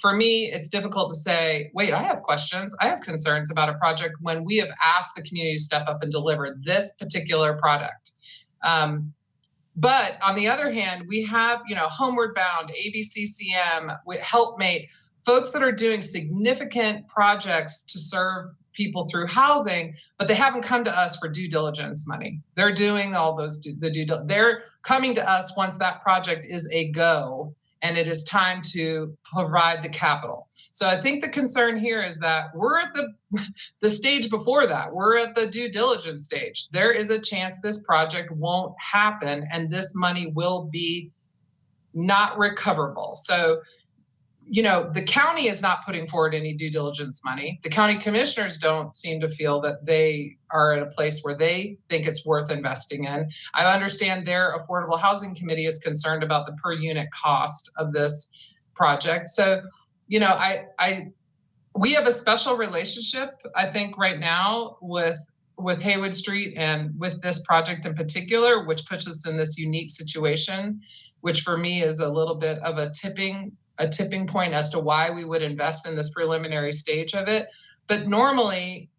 for me, it's difficult to say, wait, I have questions, I have concerns about a project when we have asked the community to step up and deliver this particular product. But on the other hand, we have, Homeward Bound, ABCCM, HelpMate, folks that are doing significant projects to serve people through housing, but they haven't come to us for due diligence money. They're doing all those, they're coming to us once that project is a go and it is time to provide the capital. So I think the concern here is that we're at the stage before that. We're at the due diligence stage. There is a chance this project won't happen and this money will be not recoverable. So, the county is not putting forward any due diligence money. The county commissioners don't seem to feel that they are at a place where they think it's worth investing in. I understand their affordable housing committee is concerned about the per unit cost of this project. So, we have a special relationship, I think, right now with Haywood Street and with this project in particular, which puts us in this unique situation, which for me is a little bit of a tipping point as to why we would invest in this preliminary stage of it. But normally,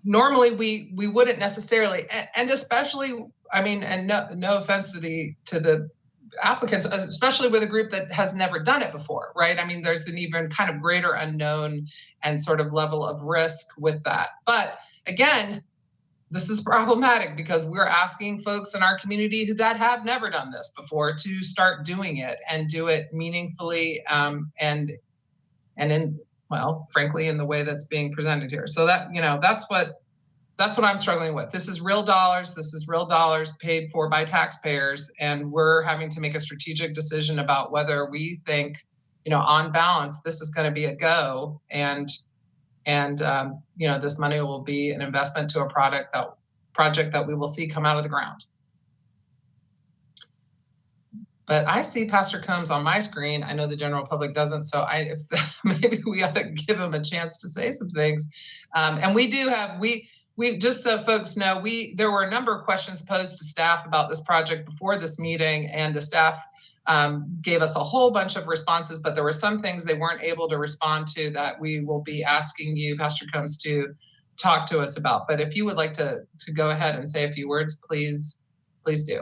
normally we wouldn't necessarily, and especially, and no offense to the applicants, especially with a group that has never done it before, right? There's an even kind of greater unknown and sort of level of risk with that. But again, this is problematic because we're asking folks in our community that have never done this before to start doing it and do it meaningfully and in, well, frankly, in the way that's being presented here. So that, that's what I'm struggling with. This is real dollars. This is real dollars paid for by taxpayers. And we're having to make a strategic decision about whether we think, on balance, this is going to be a go. And this money will be an investment to a project that we will see come out of the ground. But I see Pastor Combs on my screen. I know the general public doesn't, so maybe we ought to give him a chance to say some things. And we do have, we just so folks know, there were a number of questions posed to staff about this project before this meeting, and the staff gave us a whole bunch of responses, but there were some things they weren't able to respond to that we will be asking you, Pastor Combs, to talk to us about. But if you would like to go ahead and say a few words, please do.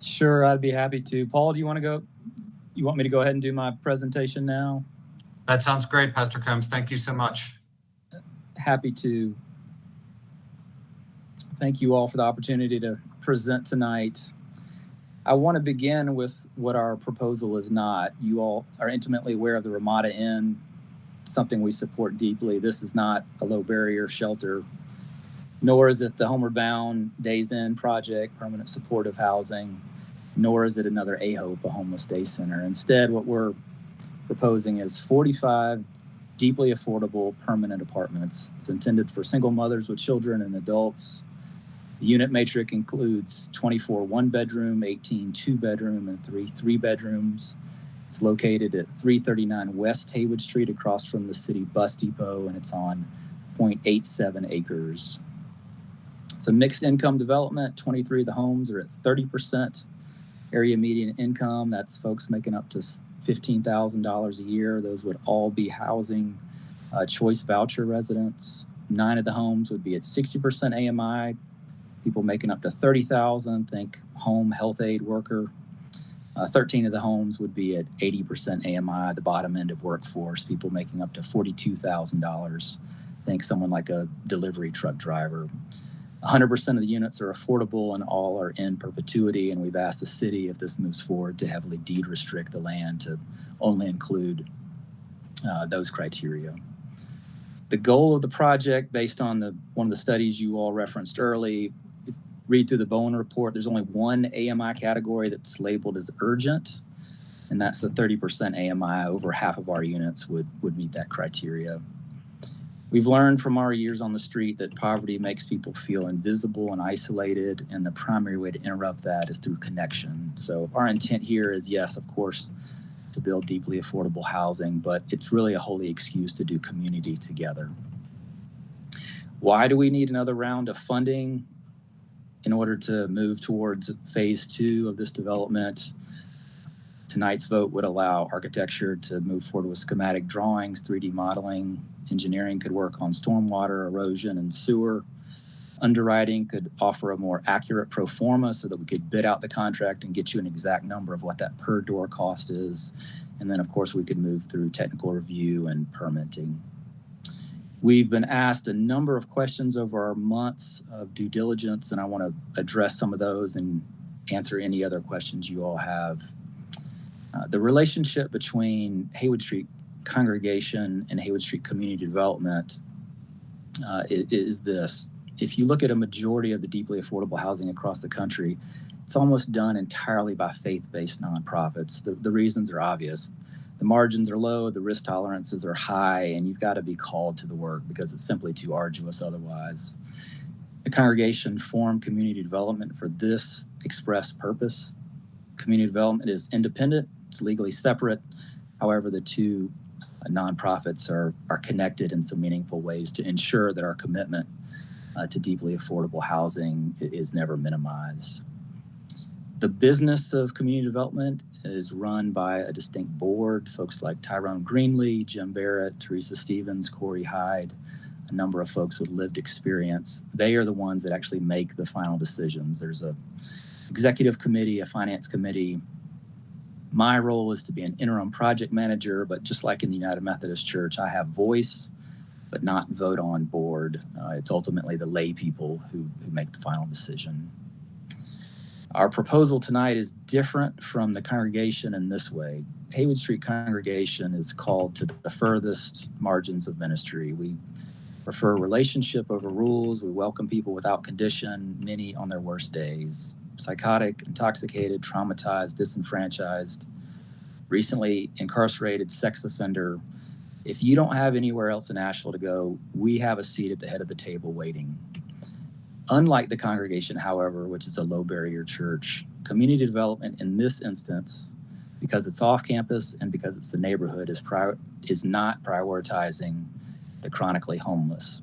Sure, I'd be happy to. Paul, you want me to go ahead and do my presentation now? That sounds great, Pastor Combs. Thank you so much. Happy to. Thank you all for the opportunity to present tonight. I want to begin with what our proposal is not. You all are intimately aware of the Ramada Inn, something we support deeply. This is not a low barrier shelter, nor is it the Homeward Bound Days Inn project, permanent supportive housing, nor is it another AHOPE, a homeless day center. Instead, what we're proposing is 45 deeply affordable permanent apartments. It's intended for single mothers with children and adults. The unit matrix includes 24 one-bedroom, 18 two-bedroom, and 3 three-bedrooms. It's located at 339 West Haywood Street across from the city bus depot, and it's on 0.87 acres. It's a mixed income development. 23 of the homes are at 30% area median income. That's folks making up to $15,000 a year. Those would all be housing choice voucher residents. 9 of the homes would be at 60% AMI. People making up to $30,000, think home health aid worker. 13 of the homes would be at 80% AMI, the bottom end of workforce, people making up to $42,000. Think someone like a delivery truck driver. 100% of the units are affordable and all are in perpetuity. And we've asked the city, if this moves forward, to heavily deed restrict the land to only include those criteria. The goal of the project, based on one of the studies you all referenced early, read through the Bowen report, there's only one AMI category that's labeled as urgent, and that's the 30% AMI. Over half of our units would meet that criteria. We've learned from our years on the street that poverty makes people feel invisible and isolated, and the primary way to interrupt that is through connection. So our intent here is, yes, of course, to build deeply affordable housing, but it's really a holy excuse to do community together. Why do we need another round of funding in order to move towards phase 2 of this development? Tonight's vote would allow architecture to move forward with schematic drawings, 3D modeling. Engineering could work on stormwater, erosion, and sewer. Underwriting could offer a more accurate pro forma so that we could bid out the contract and get you an exact number of what that per door cost is. And then, of course, we could move through technical review and permitting. We've been asked a number of questions over our months of due diligence, and I want to address some of those and answer any other questions you all have. The relationship between Haywood Street Congregation and Haywood Street Community Development is this. If you look at a majority of the deeply affordable housing across the country, it's almost done entirely by faith-based nonprofits. The reasons are obvious. The margins are low, the risk tolerances are high, and you've got to be called to the work because it's simply too arduous otherwise. The congregation formed community development for this express purpose. Community development is independent, it's legally separate. However, the two nonprofits are connected in some meaningful ways to ensure that our commitment to deeply affordable housing is never minimized. The business of community development is run by a distinct board, folks like Tyrone Greenlee, Jim Barrett, Teresa Stevens, Corey Hyde, a number of folks with lived experience. They are the ones that actually make the final decisions. There's an executive committee, a finance committee. My role is to be an interim project manager, but just like in the United Methodist Church, I have voice, but not vote on board. It's ultimately the lay people who make the final decision. Our proposal tonight is different from the congregation in this way. Haywood Street Congregation is called to the furthest margins of ministry. We prefer relationship over rules. We welcome people without condition, many on their worst days. Psychotic, intoxicated, traumatized, disenfranchised, recently incarcerated sex offender. If you don't have anywhere else in Asheville to go, we have a seat at the head of the table waiting. Unlike the congregation, however, which is a low barrier church, community development in this instance, because it's off campus and because it's the neighborhood, is not prioritizing the chronically homeless.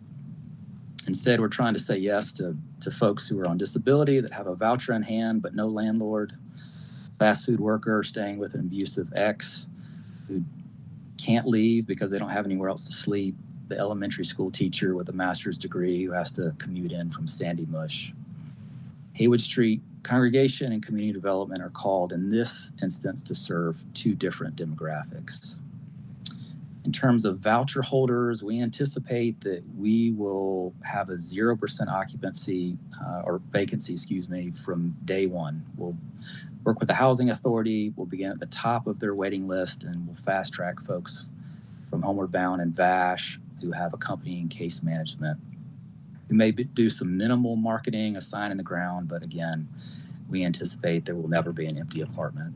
Instead, we're trying to say yes to folks who are on disability that have a voucher in hand but no landlord, fast food worker staying with an abusive ex who can't leave because they don't have anywhere else to sleep, the elementary school teacher with a master's degree who has to commute in from Sandy Mush. Haywood Street Congregation and Community Development are called in this instance to serve two different demographics. In terms of voucher holders, we anticipate that we will have a 0% occupancy or vacancy, from day one. We'll work with the housing authority. We'll begin at the top of their waiting list, and we'll fast track folks from Homeward Bound and VASH who have accompanying case management. We may do some minimal marketing, a sign in the ground, but again, we anticipate there will never be an empty apartment.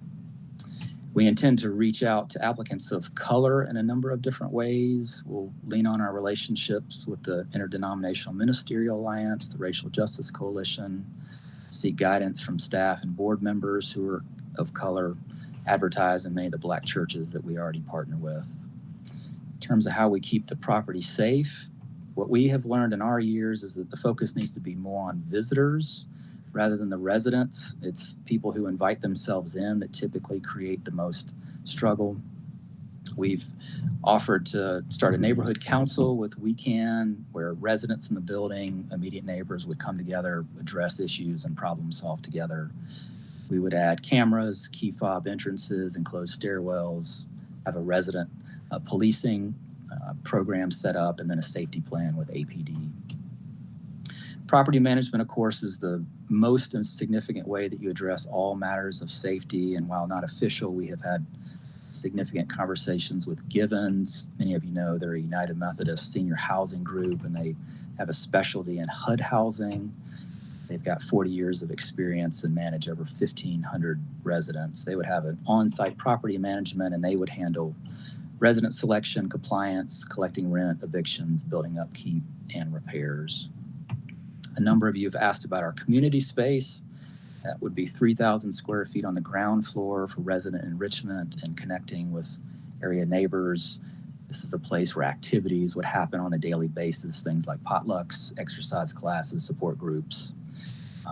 We intend to reach out to applicants of color in a number of different ways. We'll lean on our relationships with the Interdenominational Ministerial Alliance, the Racial Justice Coalition, seek guidance from staff and board members who are of color, advertise in many of the Black churches that we already partner with. In terms of how we keep the property safe, what we have learned in our years is that the focus needs to be more on visitors rather than the residents. It's people who invite themselves in that typically create the most struggle. We've offered to start a neighborhood council with WeCan, where residents in the building, immediate neighbors would come together, address issues and problem solve together. We would add cameras, key fob entrances, enclosed stairwells, have a resident policing program set up, and then a safety plan with APD. Property management, of course, is the most significant way that you address all matters of safety. And while not official, we have had significant conversations with Givens. Many of you know they're a United Methodist senior housing group, and they have a specialty in HUD housing. They've got 40 years of experience and manage over 1,500 residents. They would have an on-site property management, and they would handle resident selection, compliance, collecting rent, evictions, building upkeep, and repairs. A number of you have asked about our community space. That would be 3,000 square feet on the ground floor for resident enrichment and connecting with area neighbors. This is a place where activities would happen on a daily basis, things like potlucks, exercise classes, support groups.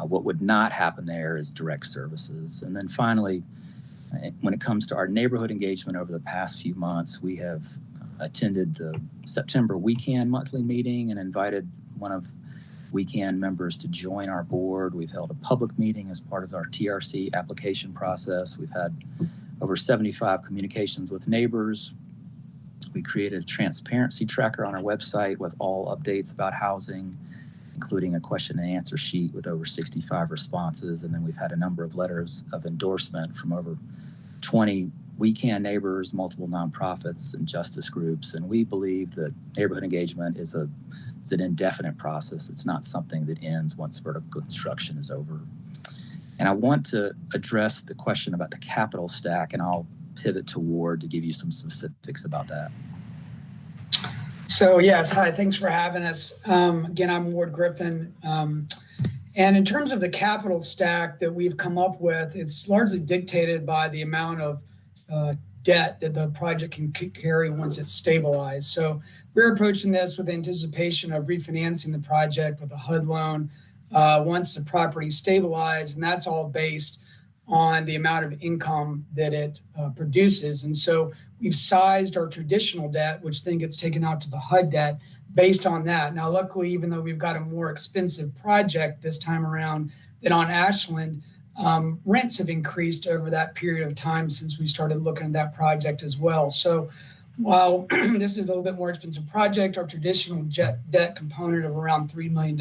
What would not happen there is direct services. And then finally, when it comes to our neighborhood engagement over the past few months, we have attended the September WeCan monthly meeting and invited one of WeCan members to join our board. We've held a public meeting as part of our TRC application process. We've had over 75 communications with neighbors. We created a transparency tracker on our website with all updates about housing, including a question and answer sheet with over 65 responses. And then we've had a number of letters of endorsement from over 20 WeCan neighbors, multiple nonprofits, and justice groups. And we believe that neighborhood engagement is an indefinite process. It's not something that ends once vertical construction is over. And I want to address the question about the capital stack, and I'll pivot to Ward to give you some specifics about that. So yes, hi, thanks for having us. Again, I'm Ward Griffin. And in terms of the capital stack that we've come up with, it's largely dictated by the amount of debt that the project can carry once it's stabilized. So we're approaching this with anticipation of refinancing the project with a HUD loan once the property is stabilized, and that's all based on the amount of income that it produces. And so we've sized our traditional debt, which then gets taken out to the HUD debt based on that. Now, luckily, even though we've got a more expensive project this time around than on Ashland, rents have increased over that period of time since we started looking at that project as well. So while this is a little bit more expensive project, our traditional debt component of around $3 million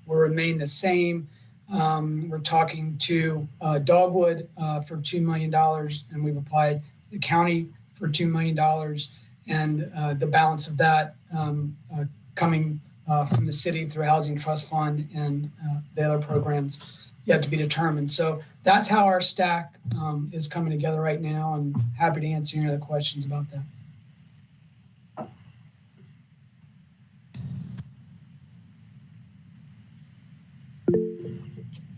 will remain the same. We're talking to Dogwood for $2 million, and we've applied the county for $2 million, and the balance of that coming from the city through Housing Trust Fund and the other programs yet to be determined. So that's how our stack is coming together right now, and happy to answer any other questions about that.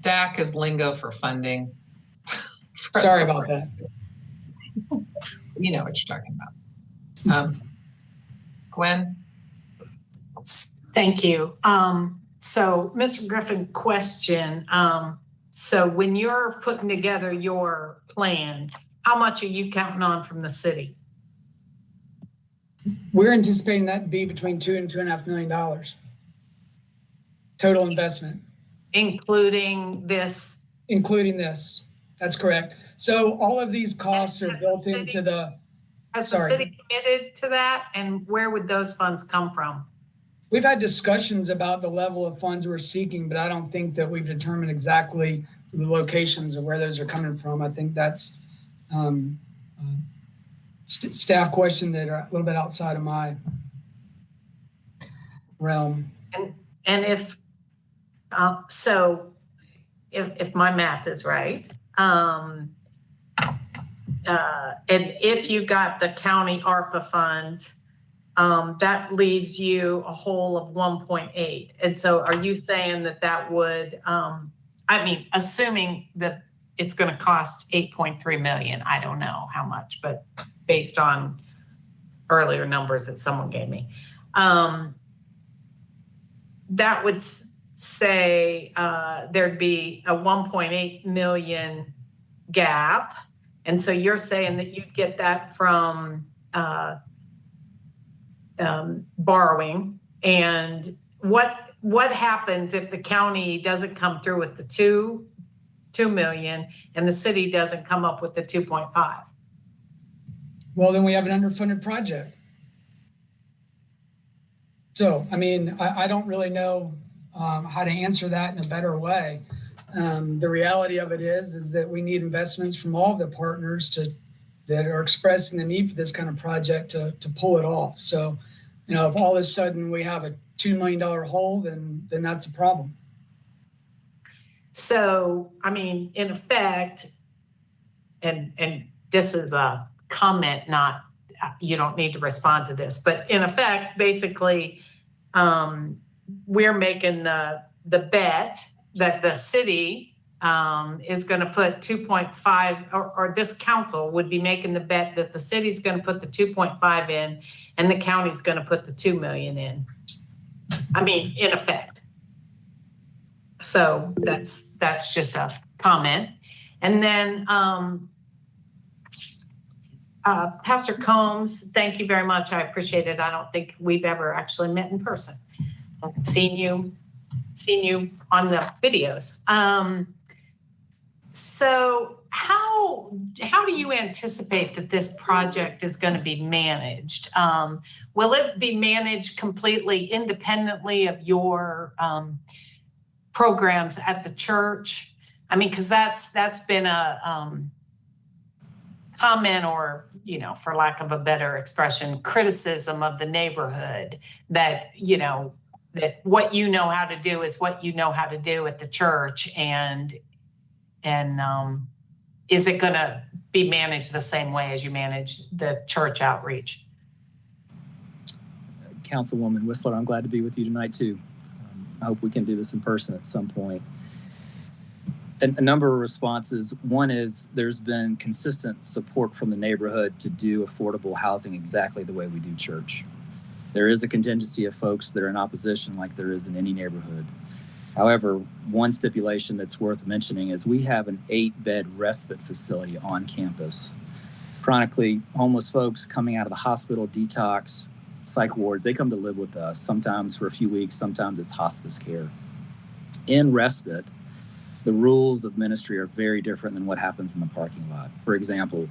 Stack is lingo for funding. Sorry about that. You know what you're talking about. Gwen? Thank you. So Mr. Griffin, question. So when you're putting together your plan, how much are you counting on from the city? We're anticipating that to be between $2 and $2.5 million total investment. Including this? Including this. That's correct. So all of these costs are built into the. Has the city committed to that? And where would those funds come from? We've had discussions about the level of funds we're seeking, but I don't think that we've determined exactly the locations of where those are coming from. I think that's staff question that are a little bit outside of my realm. And if so, if my math is right, and if you got the county ARPA funds, that leaves you a hole of 1.8. And so are you saying that would, I mean, assuming that it's going to cost 8.3 million, I don't know how much, but based on earlier numbers that someone gave me, that would say there'd be a 1.8 million gap. And so you're saying that you'd get that from borrowing, and what happens if the county doesn't come through with the 2 million and the city doesn't come up with the 2.5? Well, then we have an underfunded project. So, I mean, I don't really know how to answer that in a better way. The reality of it is that we need investments from all of the partners that are expressing the need for this kind of project to pull it off. So, you know, if all of a sudden we have a $2 million hole, then that's a problem. So, I mean, in effect, and this is a comment, not, you don't need to respond to this, but in effect, basically, we're making the bet that the city is going to put 2.5, or this council would be making the bet that the city's going to put the 2.5 in and the county's going to put the 2 million in. I mean, in effect. So that's just a comment. And then Pastor Combs, thank you very much. I appreciate it. I don't think we've ever actually met in person. I've seen you on the videos. So how do you anticipate that this project is going to be managed? Will it be managed completely independently of your programs at the church? I mean, because that's been a comment, or, you know, for lack of a better expression, criticism of the neighborhood, that, you know, that what you know how to do is what you know how to do at the church, and is it going to be managed the same way as you manage the church outreach? Councilwoman Whistler, I'm glad to be with you tonight too. I hope we can do this in person at some point. A number of responses. One is there's been consistent support from the neighborhood to do affordable housing exactly the way we do church. There is a contingency of folks that are in opposition, like there is in any neighborhood. However, one stipulation that's worth mentioning is we have an 8-bed respite facility on campus. Chronically homeless folks coming out of the hospital, detox, psych wards, they come to live with us, sometimes for a few weeks, sometimes it's hospice care. In respite, the rules of ministry are very different than what happens in the parking lot. For example,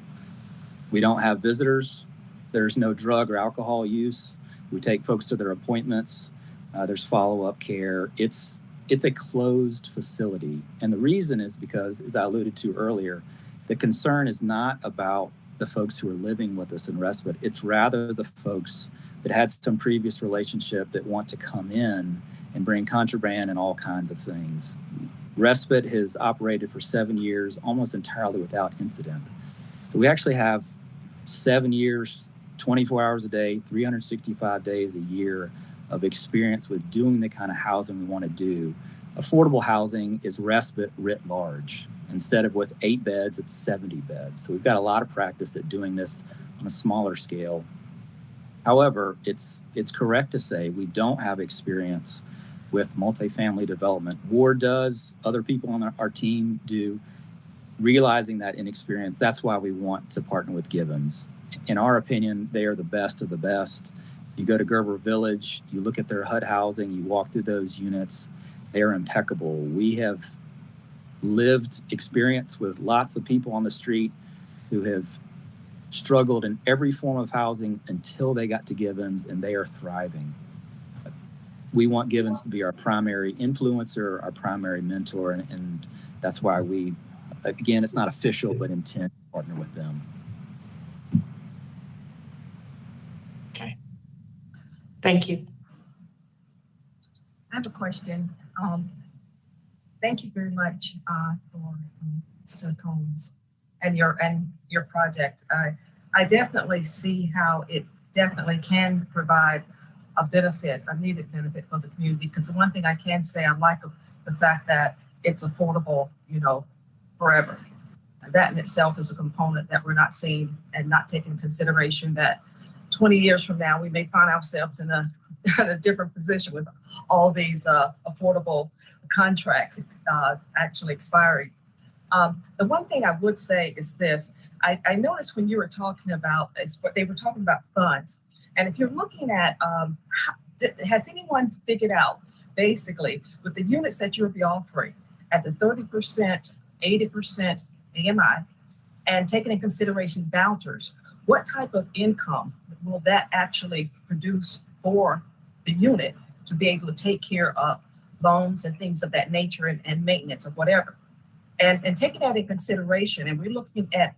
we don't have visitors. There's no drug or alcohol use. We take folks to their appointments. There's follow-up care. It's a closed facility. And the reason is because, as I alluded to earlier, the concern is not about the folks who are living with us in respite. It's rather the folks that had some previous relationship that want to come in and bring contraband and all kinds of things. Respite has operated for 7 years, almost entirely without incident. So we actually have 7 years, 24 hours a day, 365 days a year of experience with doing the kind of housing we want to do. Affordable housing is respite writ large. Instead of with 8 beds, it's 70 beds. So we've got a lot of practice at doing this on a smaller scale. However, it's correct to say we don't have experience with multifamily development. Ward does, other people on our team do. Realizing that inexperience, that's why we want to partner with Gibbons. In our opinion, they are the best of the best. You go to Gerber Village, you look at their HUD housing, you walk through those units, they are impeccable. We have lived experience with lots of people on the street who have struggled in every form of housing until they got to Gibbons, and they are thriving. We want Gibbons to be our primary influencer, our primary mentor, and that's why we, again, it's not official, but intend to partner with them. Okay. Thank you. I have a question. Thank you very much for Mr. Combs and your project. I definitely see how it definitely can provide a benefit, a needed benefit for the community. Because the one thing I can say, I like the fact that it's affordable, you know, forever. And that in itself is a component that we're not seeing and not taking into consideration that 20 years from now, we may find ourselves in a different position with all these affordable contracts actually expiring. The one thing I would say is this. I noticed when you were talking about, they were talking about funds. And if you're looking at, has anyone figured out basically with the units that you'll be offering at the 30%, 80% AMI, and taking in consideration vouchers, what type of income will that actually produce for the unit to be able to take care of loans and things of that nature and maintenance of whatever? And taking that in consideration, and we're looking at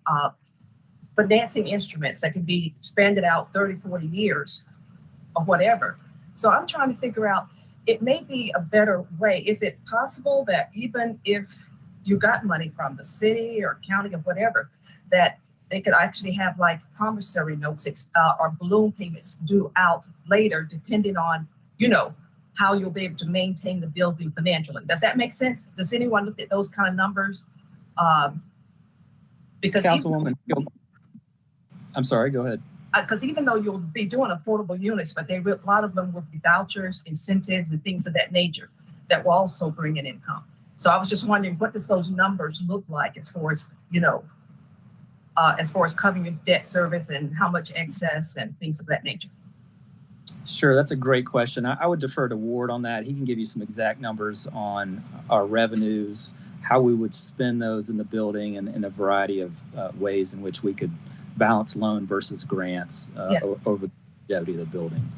financing instruments that can be expanded out 30, 40 years or whatever. So I'm trying to figure out, it may be a better way. Is it possible that even if you got money from the city or county or whatever, that they could actually have like promissory notes or balloon payments due out later, depending on, how you'll be able to maintain the building financially? Does that make sense? Does anyone look at those kind of numbers? Because Councilwoman, I'm sorry, go ahead. Because even though you'll be doing affordable units, but a lot of them will be vouchers, incentives, and things of that nature that will also bring in income. So I was just wondering, what does those numbers look like as far as, as far as covering your debt service and how much excess and things of that nature? Sure, that's a great question. I would defer to Ward on that. He can give you some exact numbers on our revenues, how we would spend those in the building, and in a variety of ways in which we could balance loan versus grants over the longevity of the building.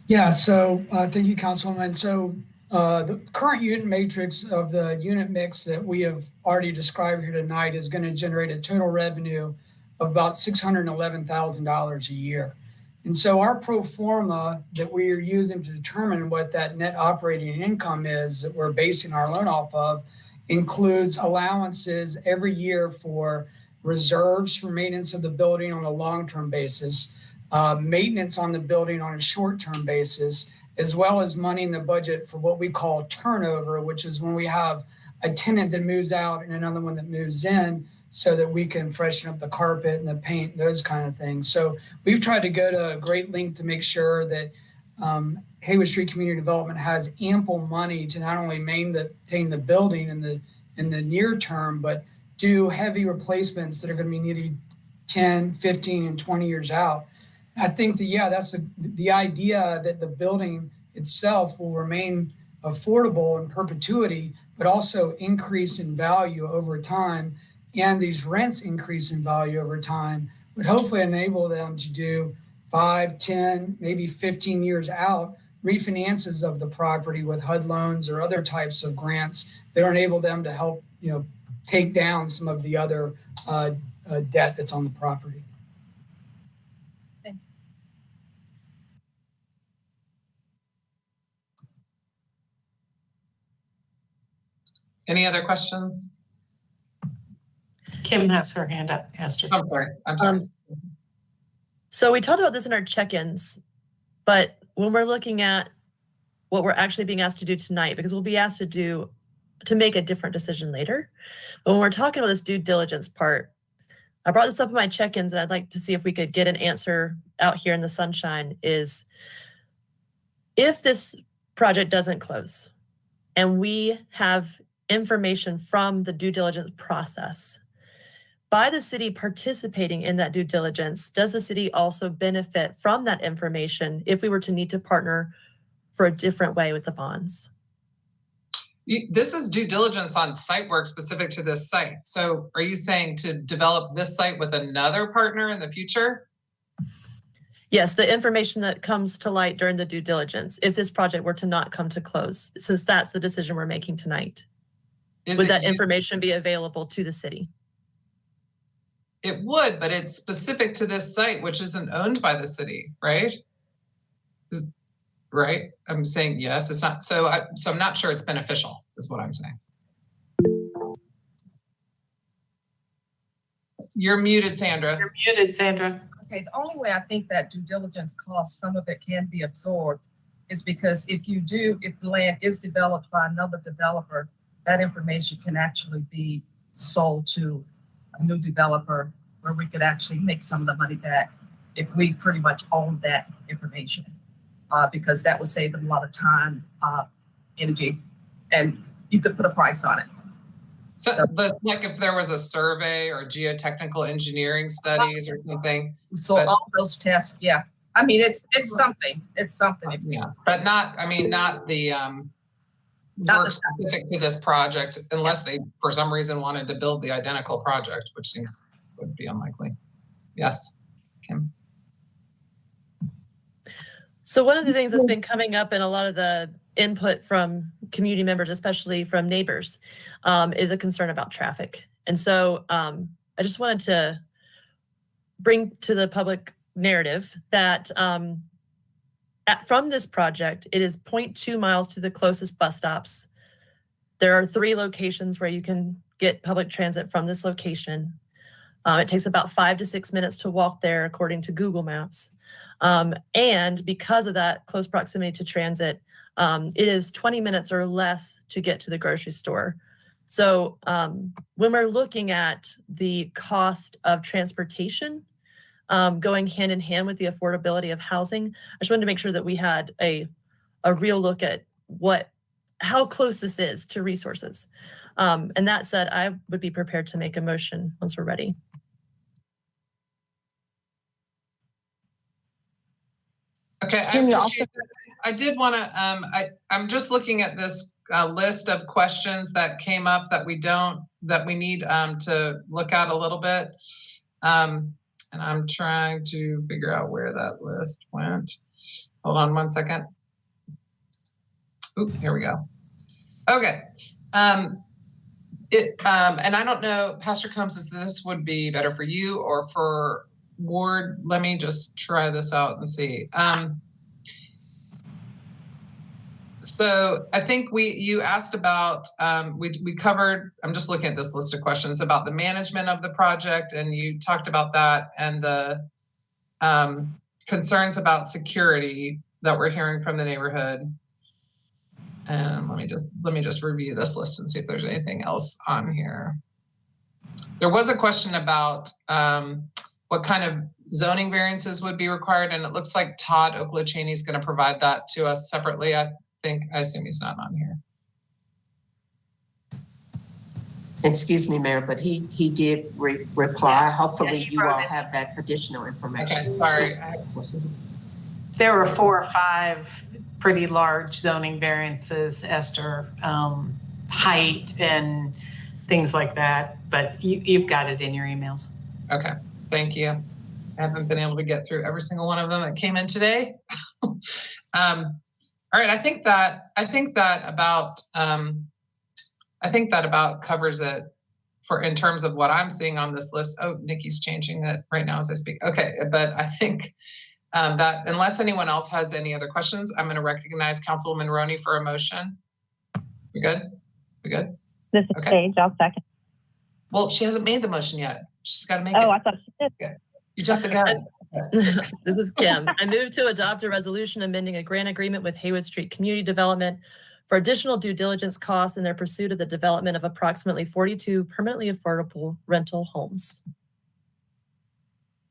Yeah, so thank you, Councilwoman. So the current unit matrix of the unit mix that we have already described here tonight is going to generate a total revenue of about $611,000 a year. And so our pro forma that we are using to determine what that net operating income is that we're basing our loan off of includes allowances every year for reserves for maintenance of the building on a long-term basis, maintenance on the building on a short-term basis, as well as money in the budget for what we call turnover, which is when we have a tenant that moves out and another one that moves in, so that we can freshen up the carpet and the paint, those kind of things. So we've tried to go to a great length to make sure that Haywood Street Community Development has ample money to not only maintain the building in the near term, but do heavy replacements that are going to be needed 10, 15, and 20 years out. I think that, that's the idea that the building itself will remain affordable in perpetuity, but also increase in value over time. And these rents increase in value over time would hopefully enable them to do 5, 10, maybe 15 years out refinances of the property with HUD loans or other types of grants that enable them to help, take down some of the other debt that's on the property. Any other questions? Kim has her hand up, Esther. I'm sorry. So we talked about this in our check-ins, but when we're looking at what we're actually being asked to do tonight, because we'll be asked to make a different decision later. But when we're talking about this due diligence part, I brought this up in my check-ins, and I'd like to see if we could get an answer out here in the sunshine, is if this project doesn't close and we have information from the due diligence process, by the city participating in that due diligence, does the city also benefit from that information if we were to need to partner for a different way with the bonds? This is due diligence on site work specific to this site. So are you saying to develop this site with another partner in the future? Yes, the information that comes to light during the due diligence, if this project were to not come to close, since that's the decision we're making tonight, would that information be available to the city? It would, but it's specific to this site, which isn't owned by the city, right? Right? I'm saying yes, it's not. So I'm not sure it's beneficial, is what I'm saying. You're muted, Sandra. You're muted, Sandra. Okay, the only way I think that due diligence costs, some of it can be absorbed, is because if the land is developed by another developer, that information can actually be sold to a new developer where we could actually make some of the money back if we pretty much own that information, because that would save them a lot of time, energy, and you could put a price on it. So, but like if there was a survey or geotechnical engineering studies or something. So but, all those tests, yeah. I mean, it's something. It's something. Yeah, but not the Not work specific to this project, unless they for some reason wanted to build the identical project, which seems would be unlikely. Yes, Kim. So one of the things that's been coming up in a lot of the input from community members, especially from neighbors, is a concern about traffic. And so I just wanted to bring to the public narrative that from this project, it is 0.2 miles to the closest bus stops. There are 3 locations where you can get public transit from this location. It takes about 5 to 6 minutes to walk there, according to Google Maps. And because of that close proximity to transit, it is 20 minutes or less to get to the grocery store. So when we're looking at the cost of transportation, going hand in hand with the affordability of housing, I just wanted to make sure that we had a real look at how close this is to resources. And that said, I would be prepared to make a motion once we're ready. Okay, I did want to. I'm just looking at this list of questions that came up that we need to look at a little bit, and I'm trying to figure out where that list went. Hold on one second. Oop, here we go. Okay. And I don't know, Pastor Combs, this would be better for you or for Ward. Let me just try this out and see. So I think you asked about, we covered, I'm just looking at this list of questions about the management of the project, and you talked about that and the concerns about security that we're hearing from the neighborhood. And let me just review this list and see if there's anything else on here. There was a question about what kind of zoning variances would be required, and it looks like Todd Oakwood Cheney is going to provide that to us separately. I assume he's not on here. Excuse me, Mayor, but he did reply. Hopefully you all have that additional information. Okay, sorry. There were 4 or 5 pretty large zoning variances, Esther, height and things like that, but you've got it in your emails. Okay, thank you. I haven't been able to get through every single one of them that came in today. All right, I think that about covers it in terms of what I'm seeing on this list. Oh, Nikki's changing it right now as I speak. Okay, but I think that unless anyone else has any other questions, I'm going to recognize Councilwoman Roney for a motion. We good? We good? This is Paige. I'll second. Well, she hasn't made the motion yet. She's got to make it. Oh, I thought she did. Okay. You jumped the gun. This is Kim. I move to adopt a resolution amending a grant agreement with Haywood Street Community Development for additional due diligence costs in their pursuit of the development of approximately 42 permanently affordable rental homes.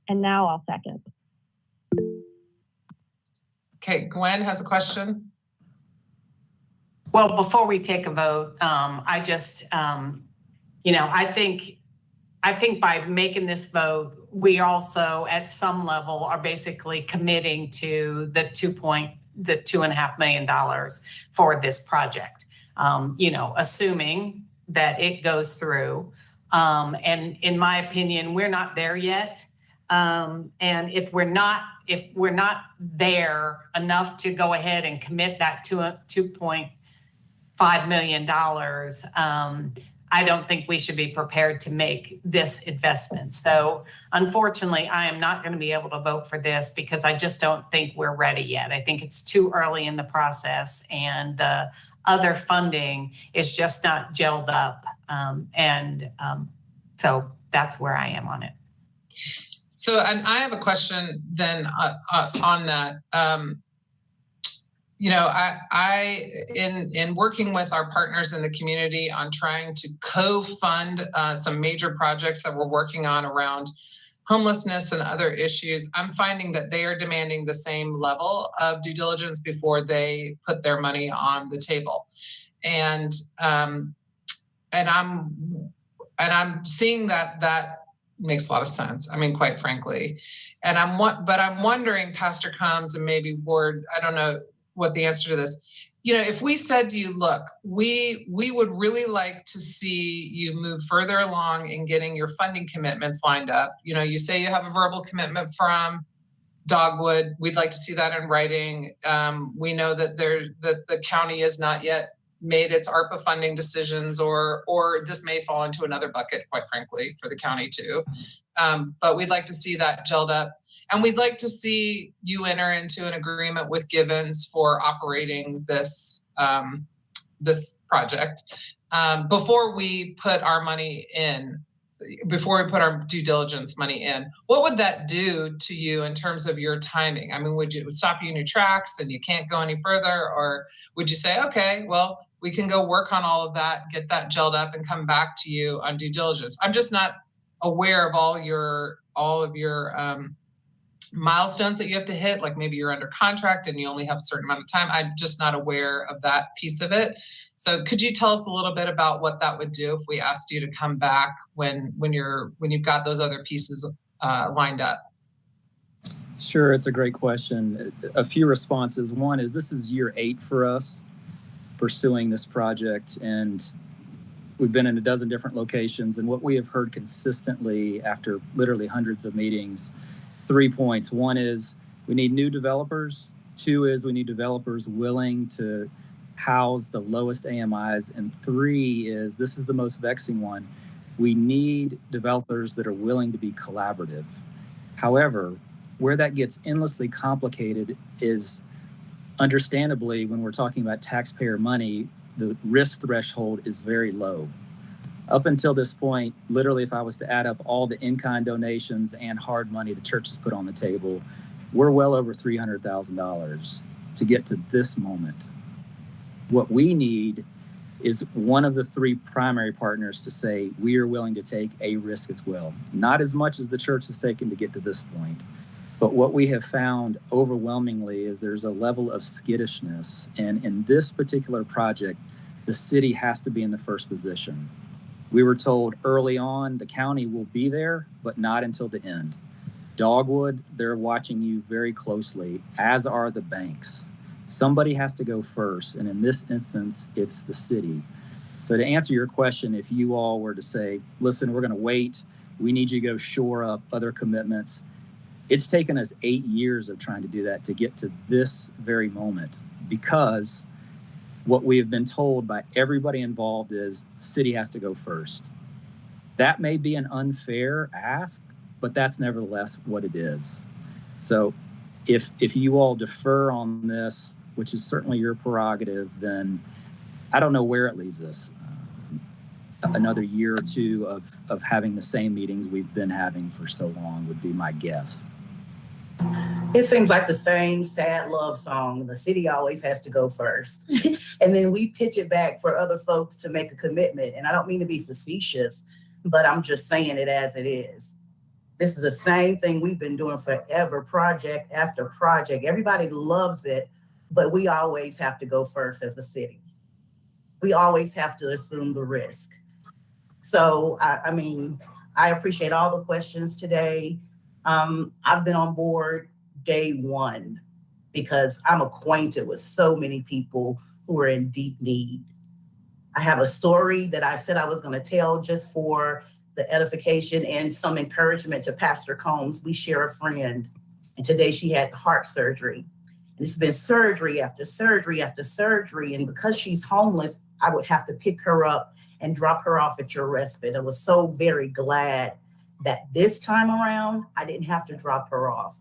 And now I'll second. Okay, Gwen has a question. Well, before we take a vote, I just, I think by making this vote, we also at some level are basically committing to the $2.5 million for this project, assuming that it goes through. And in my opinion, we're not there yet. And if we're not there enough to go ahead and commit that to a $2.5 million, I don't think we should be prepared to make this investment. So unfortunately, I am not going to be able to vote for this because I just don't think we're ready yet. I think it's too early in the process and the other funding is just not gelled up. So that's where I am on it. So, and I have a question then on that. In working with our partners in the community on trying to co-fund some major projects that we're working on around homelessness and other issues, I'm finding that they are demanding the same level of due diligence before they put their money on the table. And I'm seeing that makes a lot of sense. I mean, quite frankly, but I'm wondering, Pastor Combs and maybe Ward, I don't know what the answer to this. If we said to you, look, we would really like to see you move further along in getting your funding commitments lined up. You say you have a verbal commitment from Dogwood. We'd like to see that in writing. We know that the county has not yet made its ARPA funding decisions, or this may fall into another bucket, quite frankly, for the county too. But we'd like to see that gelled up. And we'd like to see you enter into an agreement with Givens for operating this project before we put our money in, before we put our due diligence money in. What would that do to you in terms of your timing? I mean, would it stop you in your tracks and you can't go any further? Or would you say, okay, well, we can go work on all of that, get that gelled up and come back to you on due diligence? I'm just not aware of all of your milestones that you have to hit, like maybe you're under contract and you only have a certain amount of time. I'm just not aware of that piece of it. So could you tell us a little bit about what that would do if we asked you to come back when you've got those other pieces lined up? Sure, it's a great question. A few responses. One is, this is year 8 for us pursuing this project, and we've been in a dozen different locations. And what we have heard consistently after literally hundreds of meetings, 3 points. One is we need new developers. 2 is we need developers willing to house the lowest AMIs. And 3 is, this is the most vexing one, we need developers that are willing to be collaborative. However, where that gets endlessly complicated is, understandably, when we're talking about taxpayer money, the risk threshold is very low. Up until this point, literally, if I was to add up all the in-kind donations and hard money the church has put on the table, we're well over $300,000 to get to this moment. What we need is one of the 3 primary partners to say, we are willing to take a risk as well. Not as much as the church has taken to get to this point. But what we have found overwhelmingly is there's a level of skittishness. And in this particular project, the city has to be in the first position. We were told early on the county will be there, but not until the end. Dogwood, they're watching you very closely, as are the banks. Somebody has to go first, and in this instance, it's the city. So to answer your question, if you all were to say, listen, we're going to wait, we need you to go shore up other commitments, it's taken us 8 years of trying to do that to get to this very moment, because what we have been told by everybody involved is the city has to go first. That may be an unfair ask, but that's nevertheless what it is. So if you all defer on this, which is certainly your prerogative, then I don't know where it leaves us. Another year or 2 of having the same meetings we've been having for so long would be my guess. It seems like the same sad love song. The city always has to go first. And then we pitch it back for other folks to make a commitment. And I don't mean to be facetious, but I'm just saying it as it is. This is the same thing we've been doing forever, project after project. Everybody loves it, but we always have to go first as a city. We always have to assume the risk. So, I mean, I appreciate all the questions today. I've been on board day 1 because I'm acquainted with so many people who are in deep need. I have a story that I said I was going to tell just for the edification and some encouragement to Pastor Combs. We share a friend, and today she had heart surgery. And it's been surgery after surgery after surgery. And because she's homeless, I would have to pick her up and drop her off at your respite. I was so very glad that this time around, I didn't have to drop her off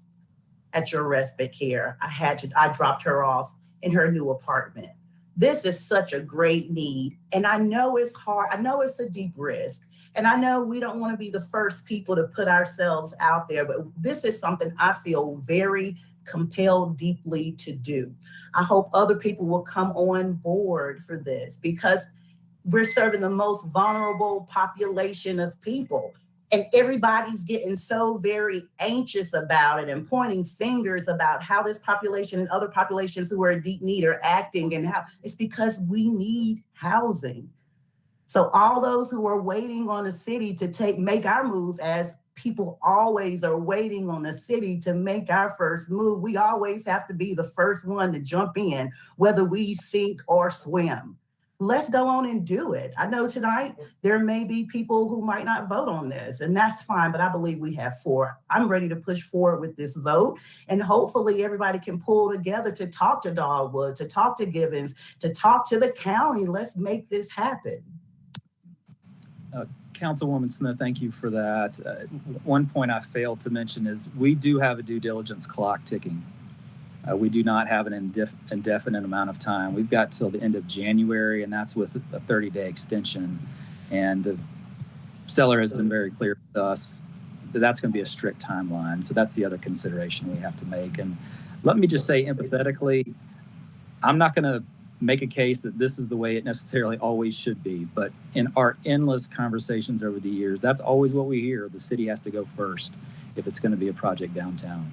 at your respite care. I dropped her off in her new apartment. This is such a great need. And I know it's hard. I know it's a deep risk. And I know we don't want to be the first people to put ourselves out there, but this is something I feel very compelled deeply to do. I hope other people will come on board for this, because we're serving the most vulnerable population of people. And everybody's getting so very anxious about it and pointing fingers about how this population and other populations who are in deep need are acting, and how it's because we need housing. So all those who are waiting on the city to make our move, as people always are waiting on the city to make our first move, we always have to be the first one to jump in, whether we sink or swim. Let's go on and do it. I know tonight there may be people who might not vote on this, and that's fine, but I believe we have 4. I'm ready to push forward with this vote, and hopefully everybody can pull together to talk to Dogwood, to talk to Givens, to talk to the county. Let's make this happen. Councilwoman Smith, thank you for that. One point I failed to mention is we do have a due diligence clock ticking. We do not have an indefinite amount of time. We've got till the end of January, and that's with a 30-day extension. And the seller has been very clear with us that that's going to be a strict timeline. So that's the other consideration we have to make. And let me just say empathetically, I'm not going to make a case that this is the way it necessarily always should be. But in our endless conversations over the years, that's always what we hear. The city has to go first if it's going to be a project downtown.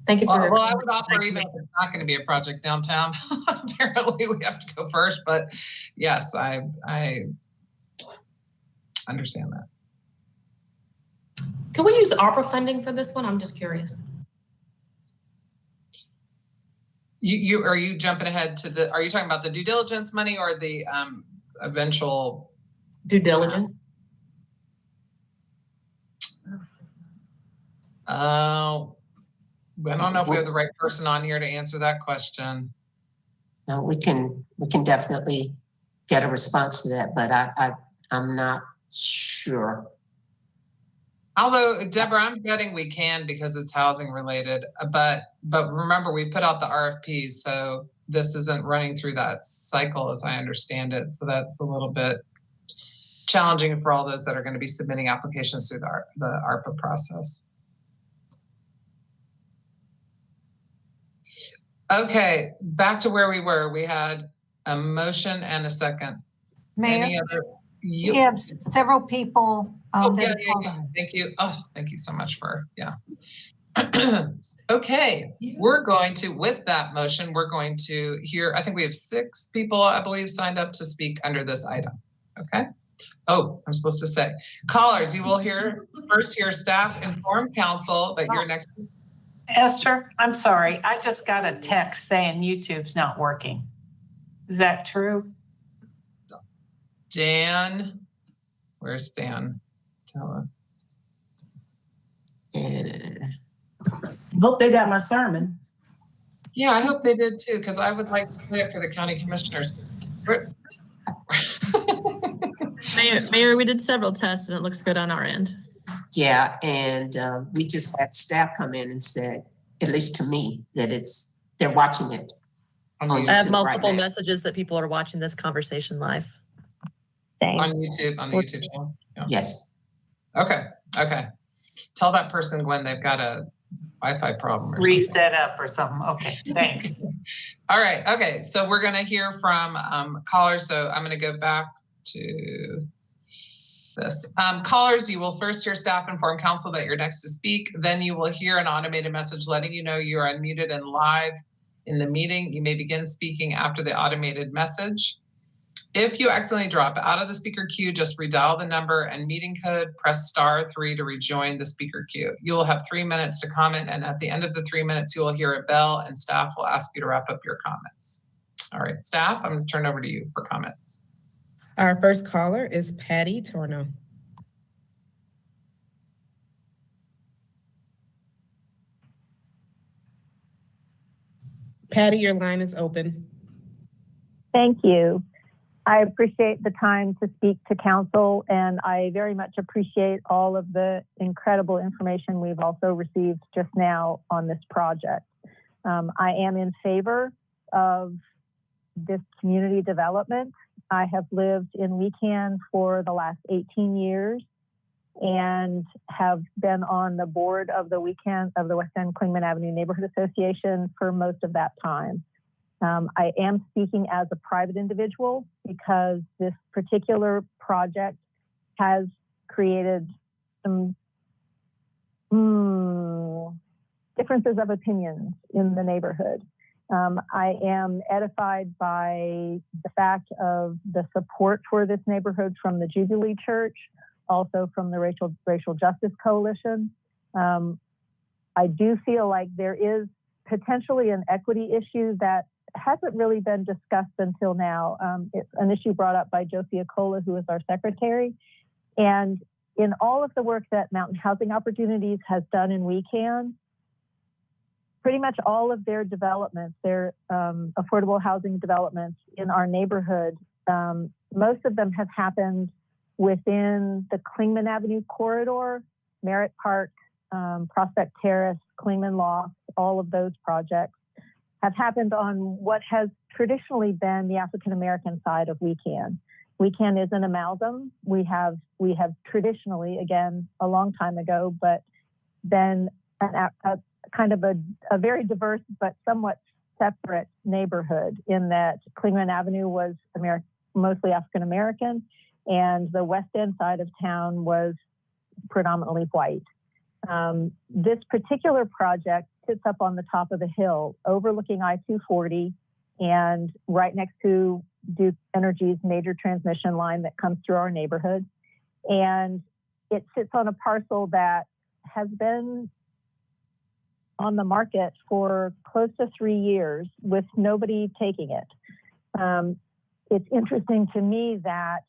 Thank you for well, I would offer, even if it's not going to be a project downtown, apparently we have to go first. But yes, I understand that. Can we use ARPA funding for this one? I'm just curious. Are you jumping ahead to are you talking about the due diligence money or the eventual due diligence? I don't know if we have the right person on here to answer that question. No, we can definitely get a response to that, but I'm not sure. Although, Deborah, I'm betting we can because it's housing related. But remember, we put out the RFPs, so this isn't running through that cycle as I understand it. So that's a little bit challenging for all those that are going to be submitting applications through the ARPA process. Okay, back to where we were. We had a motion and a second. Mayor, Any other? we have several people. Yeah. Thank you. Oh, thank you so much for, yeah. Okay, with that motion, we're going to hear, I think we have 6 people, I believe, signed up to speak under this item. Okay. Oh, I'm supposed to say, callers, you will first hear staff inform council that you're next. Esther, I'm sorry. I just got a text saying YouTube's not working. Is that true? Dan, where's Dan? Tell him. Hope they got my sermon. Yeah, I hope they did too, because I would like to play it for the county commissioners. Mayor, we did several tests and it looks good on our end. Yeah, and we just had staff come in and said, at least to me, that they're watching it. I have multiple messages that people are watching this conversation live. On YouTube channel? Yeah. Yes. Okay. Tell that person, Gwen, they've got a Wi-Fi problem or reset up or something. Okay, thanks. All right. Okay, so we're going to hear from callers. So I'm going to go back to this. Callers, you will first hear staff inform council that you're next to speak. Then you will hear an automated message letting you know you are unmuted and live in the meeting. You may begin speaking after the automated message. If you accidentally drop out of the speaker queue, just redial the number and meeting code, press *3 to rejoin the speaker queue. You will have 3 minutes to comment, and at the end of the 3 minutes, you will hear a bell and staff will ask you to wrap up your comments. All right, staff, I'm going to turn over to you for comments. Our first caller is Patty Torno. Patty, your line is open. Thank you. I appreciate the time to speak to council, and I very much appreciate all of the incredible information we've also received just now on this project. I am in favor of this community development. I have lived in Wecan for the last 18 years and have been on the board of the West End Clingman Avenue Neighborhood Association for most of that time. I am speaking as a private individual because this particular project has created some differences of opinions in the neighborhood. I am edified by the fact of the support for this neighborhood from the Jubilee Church, also from the Racial Justice Coalition. I do feel like there is potentially an equity issue that hasn't really been discussed until now. It's an issue brought up by Josie Acola, who is our secretary. And in all of the work that Mountain Housing Opportunities has done in WeCan, pretty much all of their developments, their affordable housing developments in our neighborhood, most of them have happened within the Clingman Avenue corridor, Merritt Park, Prospect Terrace, Clingman Loft, all of those projects have happened on what has traditionally been the African American side of WeCan. WeCan is an amalgam. We have traditionally, again, a long time ago, but been a kind of a very diverse but somewhat separate neighborhood in that Clingman Avenue was mostly African American, and the West End side of town was predominantly white. This particular project sits up on the top of the hill overlooking I-240 and right next to Duke Energy's major transmission line that comes through our neighborhood. And it sits on a parcel that has been on the market for close to 3 years with nobody taking it. It's interesting to me that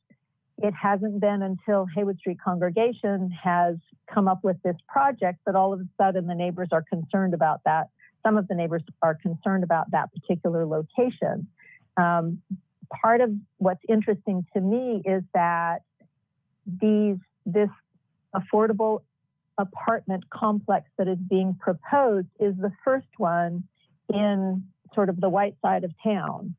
it hasn't been until Haywood Street Congregation has come up with this project that all of a sudden the neighbors are concerned about that. Some of the neighbors are concerned about that particular location. Part of what's interesting to me is that this affordable apartment complex that is being proposed is the first one in sort of the white side of town.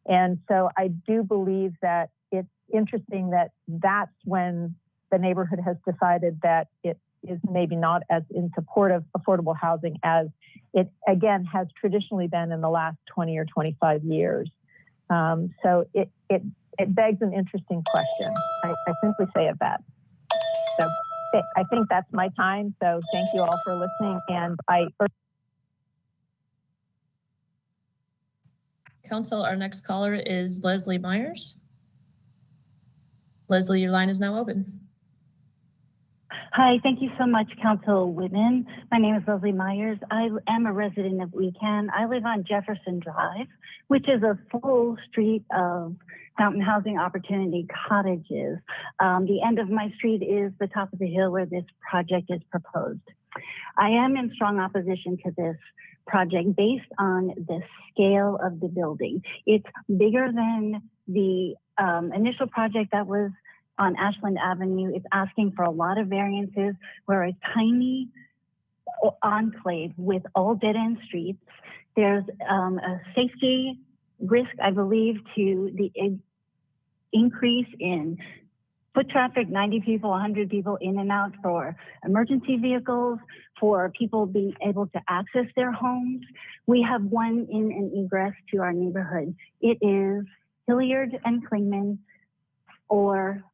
And so I do believe that it's interesting that that's when the neighborhood has decided that it is maybe not as in support of affordable housing as it, again, has traditionally been in the last 20 or 25 years. So it begs an interesting question. I simply say it that. So I think that's my time. So thank you all for listening. And Council, our next caller is Leslie Myers. Leslie, your line is now open. Hi, thank you so much, Councilwoman. My name is Leslie Myers. I am a resident of WeCan. I live on Jefferson Drive, which is a full street of Mountain Housing Opportunity cottages. The end of my street is the top of the hill where this project is proposed. I am in strong opposition to this project based on the scale of the building. It's bigger than the initial project that was on Ashland Avenue. It's asking for a lot of variances. We're a tiny enclave with all dead-end streets. There's a safety risk, I believe, to the increase in foot traffic, 90 people, 100 people in and out for emergency vehicles, for people being able to access their homes. We have one in and egress to our neighborhood. It is Hilliard and Clingman, or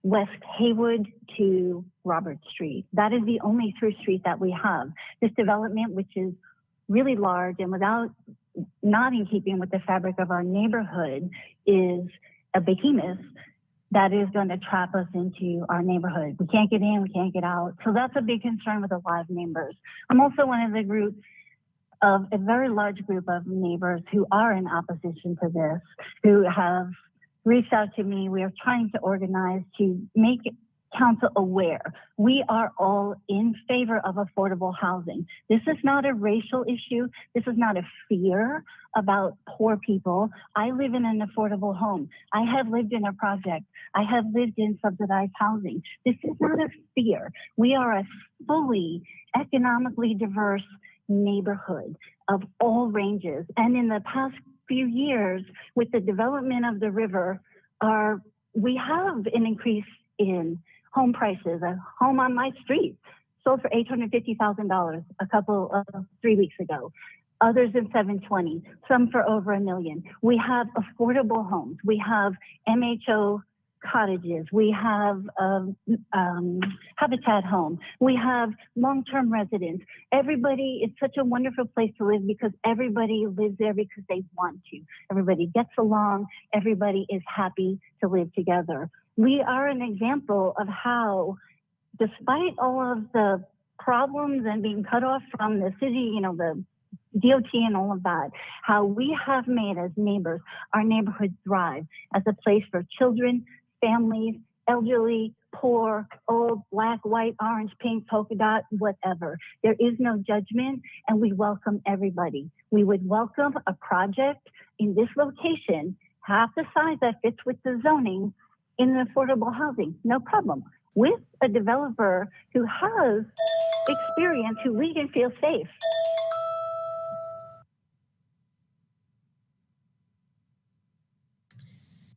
West Haywood to Robert Street. That is the only through street that we have. This development, which is really large and not in keeping with the fabric of our neighborhood, is a behemoth that is going to trap us into our neighborhood. We can't get in, we can't get out. So that's a big concern with a lot of neighbors. I'm also one of the groups of a very large group of neighbors who are in opposition to this, who have reached out to me. We are trying to organize to make council aware. We are all in favor of affordable housing. This is not a racial issue. This is not a fear about poor people. I live in an affordable home. I have lived in a project. I have lived in subsidized housing. This is not a fear. We are a fully economically diverse neighborhood of all ranges. And in the past few years, with the development of the river, we have an increase in home prices. A home on my street sold for $850,000 a couple of 3 weeks ago. Others in $720,000, some for over $1 million. We have affordable homes. We have MHO cottages, we have habitat homes, we have long-term residents. Everybody, it's such a wonderful place to live because everybody lives there because they want to. Everybody gets along, everybody is happy to live together. We are an example of how, despite all of the problems and being cut off from the city, the DOT and all of that, how we have made as neighbors our neighborhood thrive as a place for children, families, elderly, poor, old, black, white, orange, pink, polka dot, whatever. There is no judgment, and we welcome everybody. We would welcome a project in this location, half the size that fits with the zoning in affordable housing, no problem, with a developer who has experience, who we can feel safe.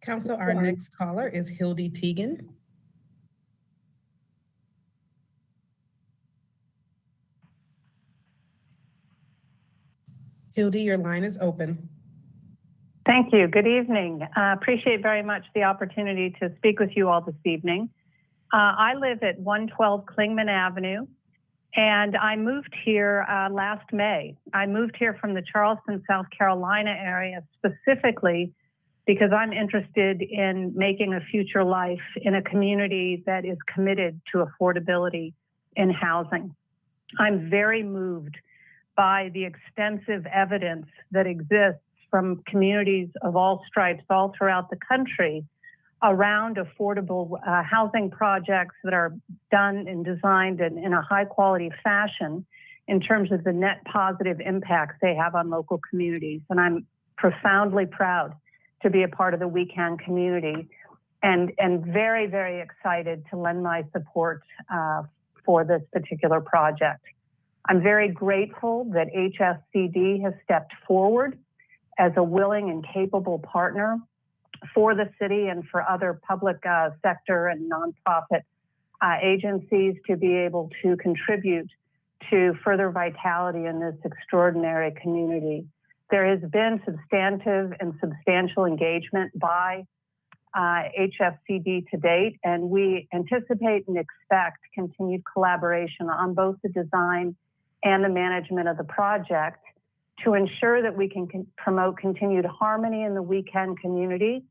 Council, our next caller is Hildy Teagan. Hildy, your line is open. Thank you. Good evening. Appreciate very much the opportunity to speak with you all this evening. I live at 112 Klingman Avenue, and I moved here last May. I moved here from the Charleston, South Carolina area specifically because I'm interested in making a future life in a community that is committed to affordability in housing. I'm very moved by the extensive evidence that exists from communities of all stripes all throughout the country around affordable housing projects that are done and designed in a high quality fashion in terms of the net positive impacts they have on local communities. And I'm profoundly proud to be a part of the We Can community and very, very excited to lend my support for this particular project. I'm very grateful that HSCD has stepped forward as a willing and capable partner for the city and for other public sector and nonprofit agencies to be able to contribute to further vitality in this extraordinary community. There has been substantive and substantial engagement by HSCD to date, and we anticipate and expect continued collaboration on both the design and the management of the project to ensure that we can promote continued harmony in the We Can community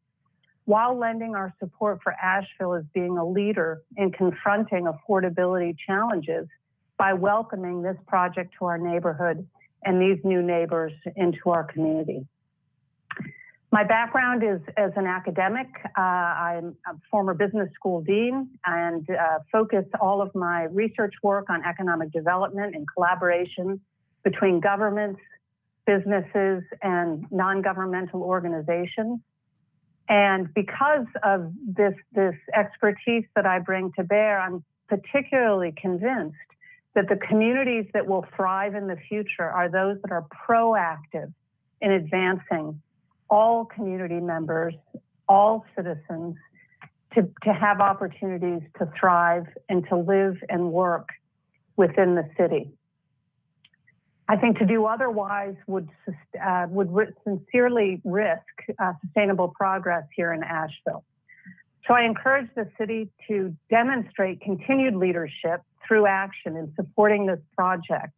while lending our support for Asheville as being a leader in confronting affordability challenges by welcoming this project to our neighborhood and these new neighbors into our community. My background is as an academic. I'm a former business school dean and focus all of my research work on economic development and collaboration between governments, businesses, and non-governmental organizations. And because of this expertise that I bring to bear, I'm particularly convinced that the communities that will thrive in the future are those that are proactive in advancing all community members, all citizens, to have opportunities to thrive and to live and work within the city. I think to do otherwise would sincerely risk sustainable progress here in Asheville. So I encourage the city to demonstrate continued leadership through action in supporting this project.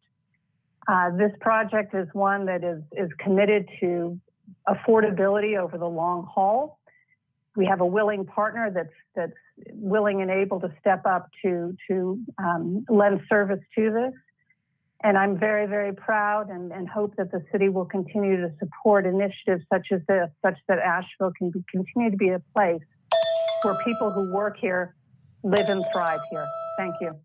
This project is one that is committed to affordability over the long haul. We have a willing partner that's willing and able to step up to lend service to this. And I'm very, very proud and hope that the city will continue to support initiatives such as this, such that Asheville can continue to be a place where people who work here live and thrive here. Thank you.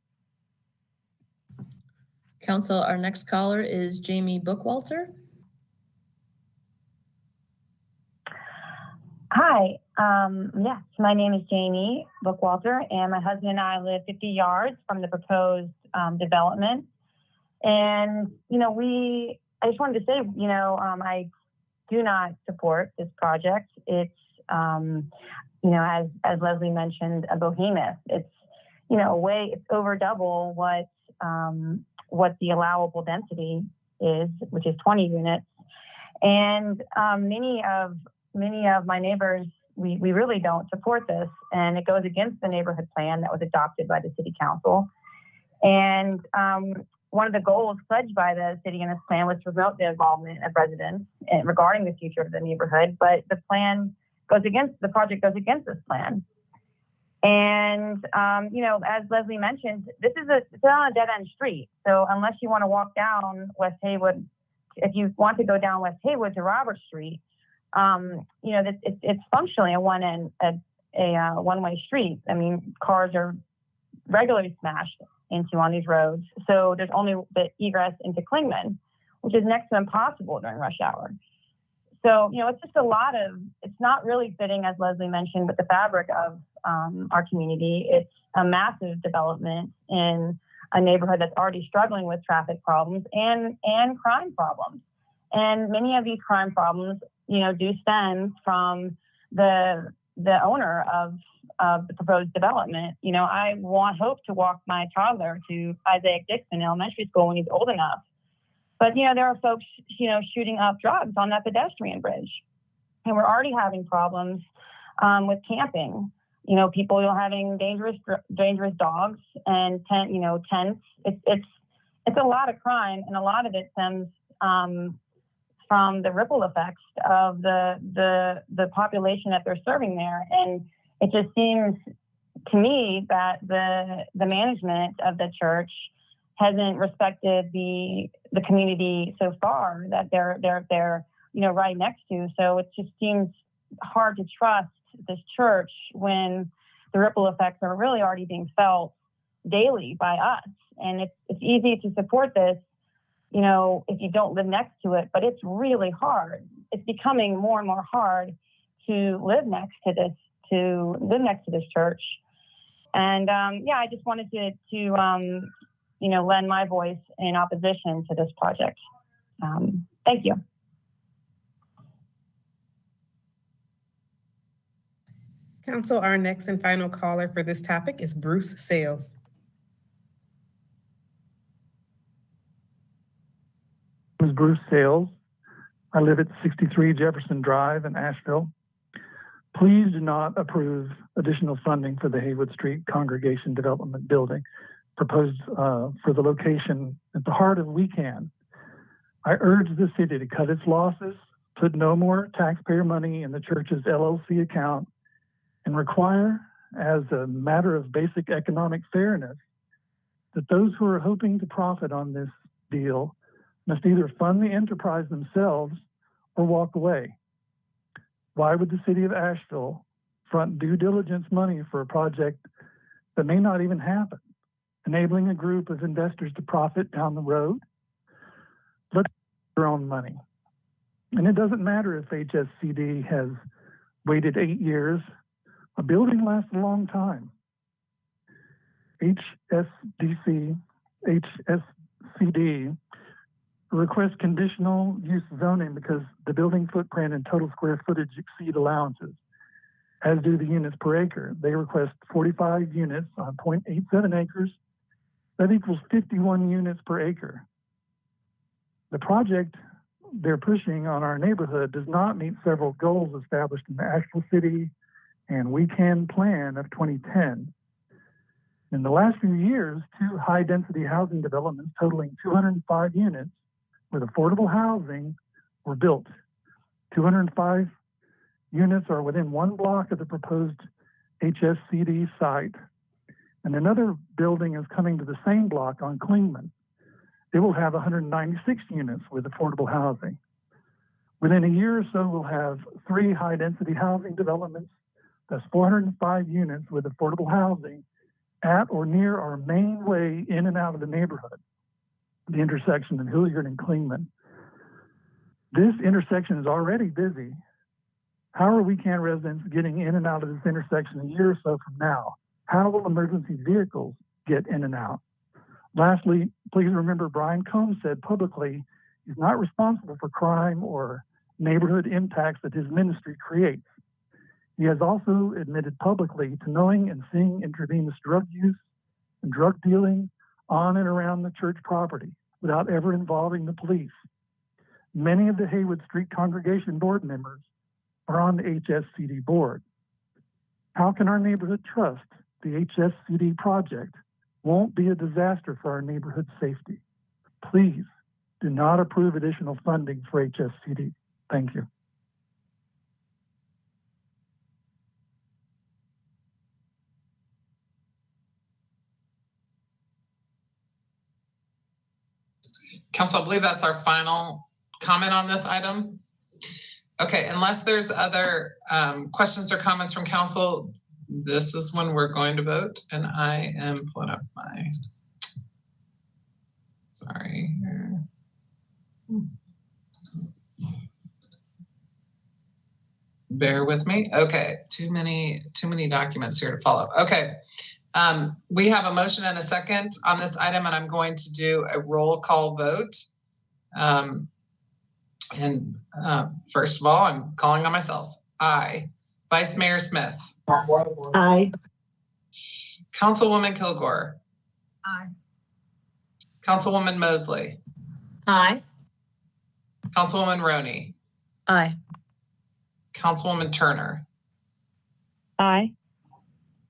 Council, our next caller is Jamie Bookwalter. Hi, yes, my name is Jamie Bookwalter, and my husband and I live 50 yards from the proposed development. And, I just wanted to say, I do not support this project. It's, as Leslie mentioned, a behemoth. It's, it's over double what the allowable density is, which is 20 units. And many of my neighbors we really don't support this, and it goes against the neighborhood plan that was adopted by the city council. And one of the goals pledged by the city in this plan was to promote the involvement of residents regarding the future of the neighborhood, but the project goes against this plan. And, as Leslie mentioned, it's on a dead-end street. So unless you want to walk down West Haywood, if you want to go down West Haywood to Robert Street, it's functionally a one-way street. I mean, cars are regularly smashed into on these roads. So there's only the egress into Klingman, which is next to impossible during rush hour. So, it's just it's not really fitting, as Leslie mentioned, with the fabric of our community. It's a massive development in a neighborhood that's already struggling with traffic problems and crime problems. And many of these crime problems, do stem from the owner of the proposed development. I hope to walk my toddler to Isaac Dixon Elementary School when he's old enough. But, there are folks, shooting up drugs on that pedestrian bridge. And we're already having problems with camping. People having dangerous dogs and tents. It's a lot of crime, and a lot of it stems from the ripple effects of the population that they're serving there. And it just seems to me that the management of the church hasn't respected the community so far that they're right next to. So it just seems hard to trust this church when the ripple effects are really already being felt daily by us. And it's easy to support this, if you don't live next to it, but it's really hard. It's becoming more and more hard to live next to this church. And I just wanted to lend my voice in opposition to this project. Thank you. Council, our next and final caller for this topic is Bruce Sales. My name is Bruce Sales. I live at 63 Jefferson Drive in Asheville. Please do not approve additional funding for the Haywood Street Congregation Development Building proposed for the location at the heart of WeCan. I urge the city to cut its losses, put no more taxpayer money in the church's LLC account, and require, as a matter of basic economic fairness, that those who are hoping to profit on this deal must either fund the enterprise themselves or walk away. Why would the city of Asheville front due diligence money for a project that may not even happen, enabling a group of investors to profit down the road? Let's put their own money. And it doesn't matter if HSCD has waited 8 years. A building lasts a long time. HSCD requests conditional use zoning because the building footprint and total square footage exceed allowances, as do the units per acre. They request 45 units on 0.87 acres. That equals 51 units per acre. The project they're pushing on our neighborhood does not meet several goals established in the Asheville City and WeCan plan of 2010. In the last few years, 2 high-density housing developments totaling 205 units with affordable housing were built. 205 units are within 1 block of the proposed HSCD site, and another building is coming to the same block on Klingman. It will have 196 units with affordable housing. Within a year or so, we'll have 3 high-density housing developments. That's 405 units with affordable housing at or near our main way in and out of the neighborhood, the intersection of Hilliard and Klingman. This intersection is already busy. How are WeCan residents getting in and out of this intersection a year or so from now? How will emergency vehicles get in and out? Lastly, please remember Brian Combs said publicly he's not responsible for crime or neighborhood impacts that his ministry creates. He has also admitted publicly to knowing and seeing intravenous drug use and drug dealing on and around the church property without ever involving the police. Many of the Haywood Street Congregation board members are on the HSCD board. How can our neighborhood trust the HSCD project won't be a disaster for our neighborhood safety? Please do not approve additional funding for HSCD. Thank you. Council, I believe that's our final comment on this item. Okay, unless there's other questions or comments from council, this is when we're going to vote, and I am pulling up my, sorry here. Bear with me. Okay, too many documents here to follow. Okay, we have a motion and a second on this item, and I'm going to do a roll call vote. First of all, I'm calling on myself. Aye. Vice Mayor Smith. Aye. Councilwoman Kilgore. Aye. Councilwoman Mosley. Aye. Councilwoman Roney. Aye. Councilwoman Turner. Aye.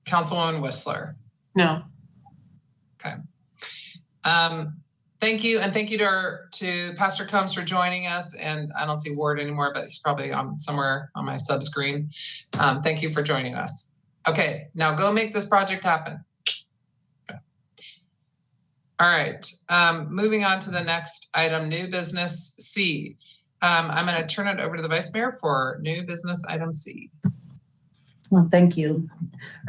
Councilwoman Whistler. No. Okay. Thank you, and thank you to Pastor Combs for joining us. And I don't see Ward anymore, but he's probably on somewhere on my sub screen. Thank you for joining us. Okay, now go make this project happen. Okay. All right, moving on to the next item, new business C. I'm going to turn it over to the Vice Mayor for new business item C. Well, thank you.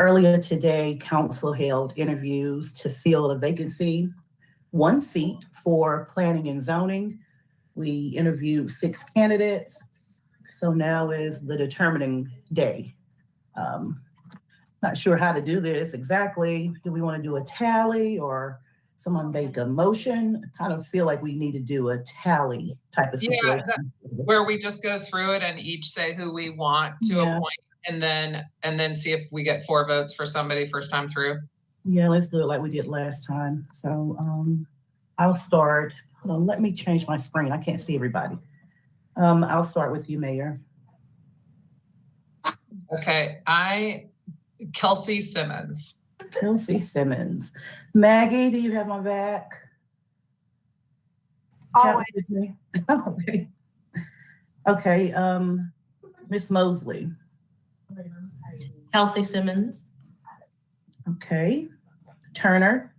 Earlier today, council held interviews to fill the vacancy, one seat for planning and zoning. We interviewed 6 candidates. So now is the determining day. Not sure how to do this exactly. Do we want to do a tally or someone make a motion? I kind of feel like we need to do a tally type of situation. Yeah, where we just go through it and each say who we want to appoint, and then see if we get 4 votes for somebody first time through. Yeah, let's do it like we did last time. So I'll start. Hold on, let me change my screen. I can't see everybody. I'll start with you, Mayor. Okay, Kelsey Simmons. Kelsey Simmons. Maggie, do you have my back? Always. Okay. Okay, Miss Mosley. Kelsey Simmons. Okay. Turner.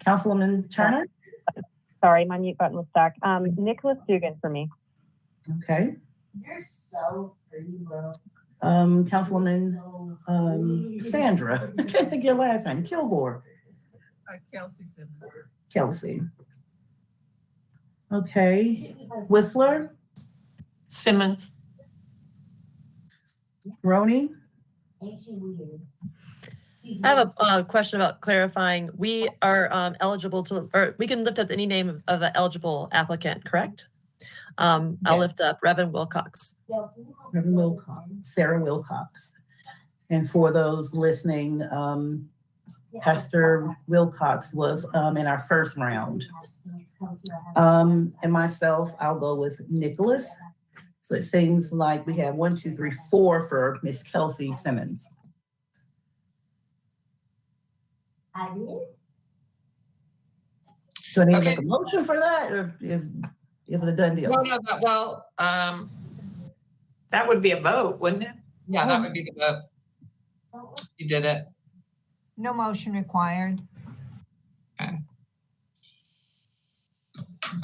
Councilwoman Turner. Sorry, my mute button was stuck. Nicholas Dugan for me. Okay. You're so pretty, bro. Councilwoman Sandra. I can't think of your last name. Kilgore. Kelsey Simmons. Kelsey. Okay. Whistler. Simmons. Roney. I have a question about clarifying. We are eligible to, or we can lift up any name of an eligible applicant, correct? I'll lift up Reverend Wilcox. Reverend Wilcox, Sarah Wilcox. And for those listening, Pastor Wilcox was in our first round. And myself, I'll go with Nicholas. So it seems like we have 1, 2, 3, 4 for Miss Kelsey Simmons. Do I need to make a motion for that, or is it a done deal? That would be a vote, wouldn't it? Yeah, that would be the vote. You did it. No motion required.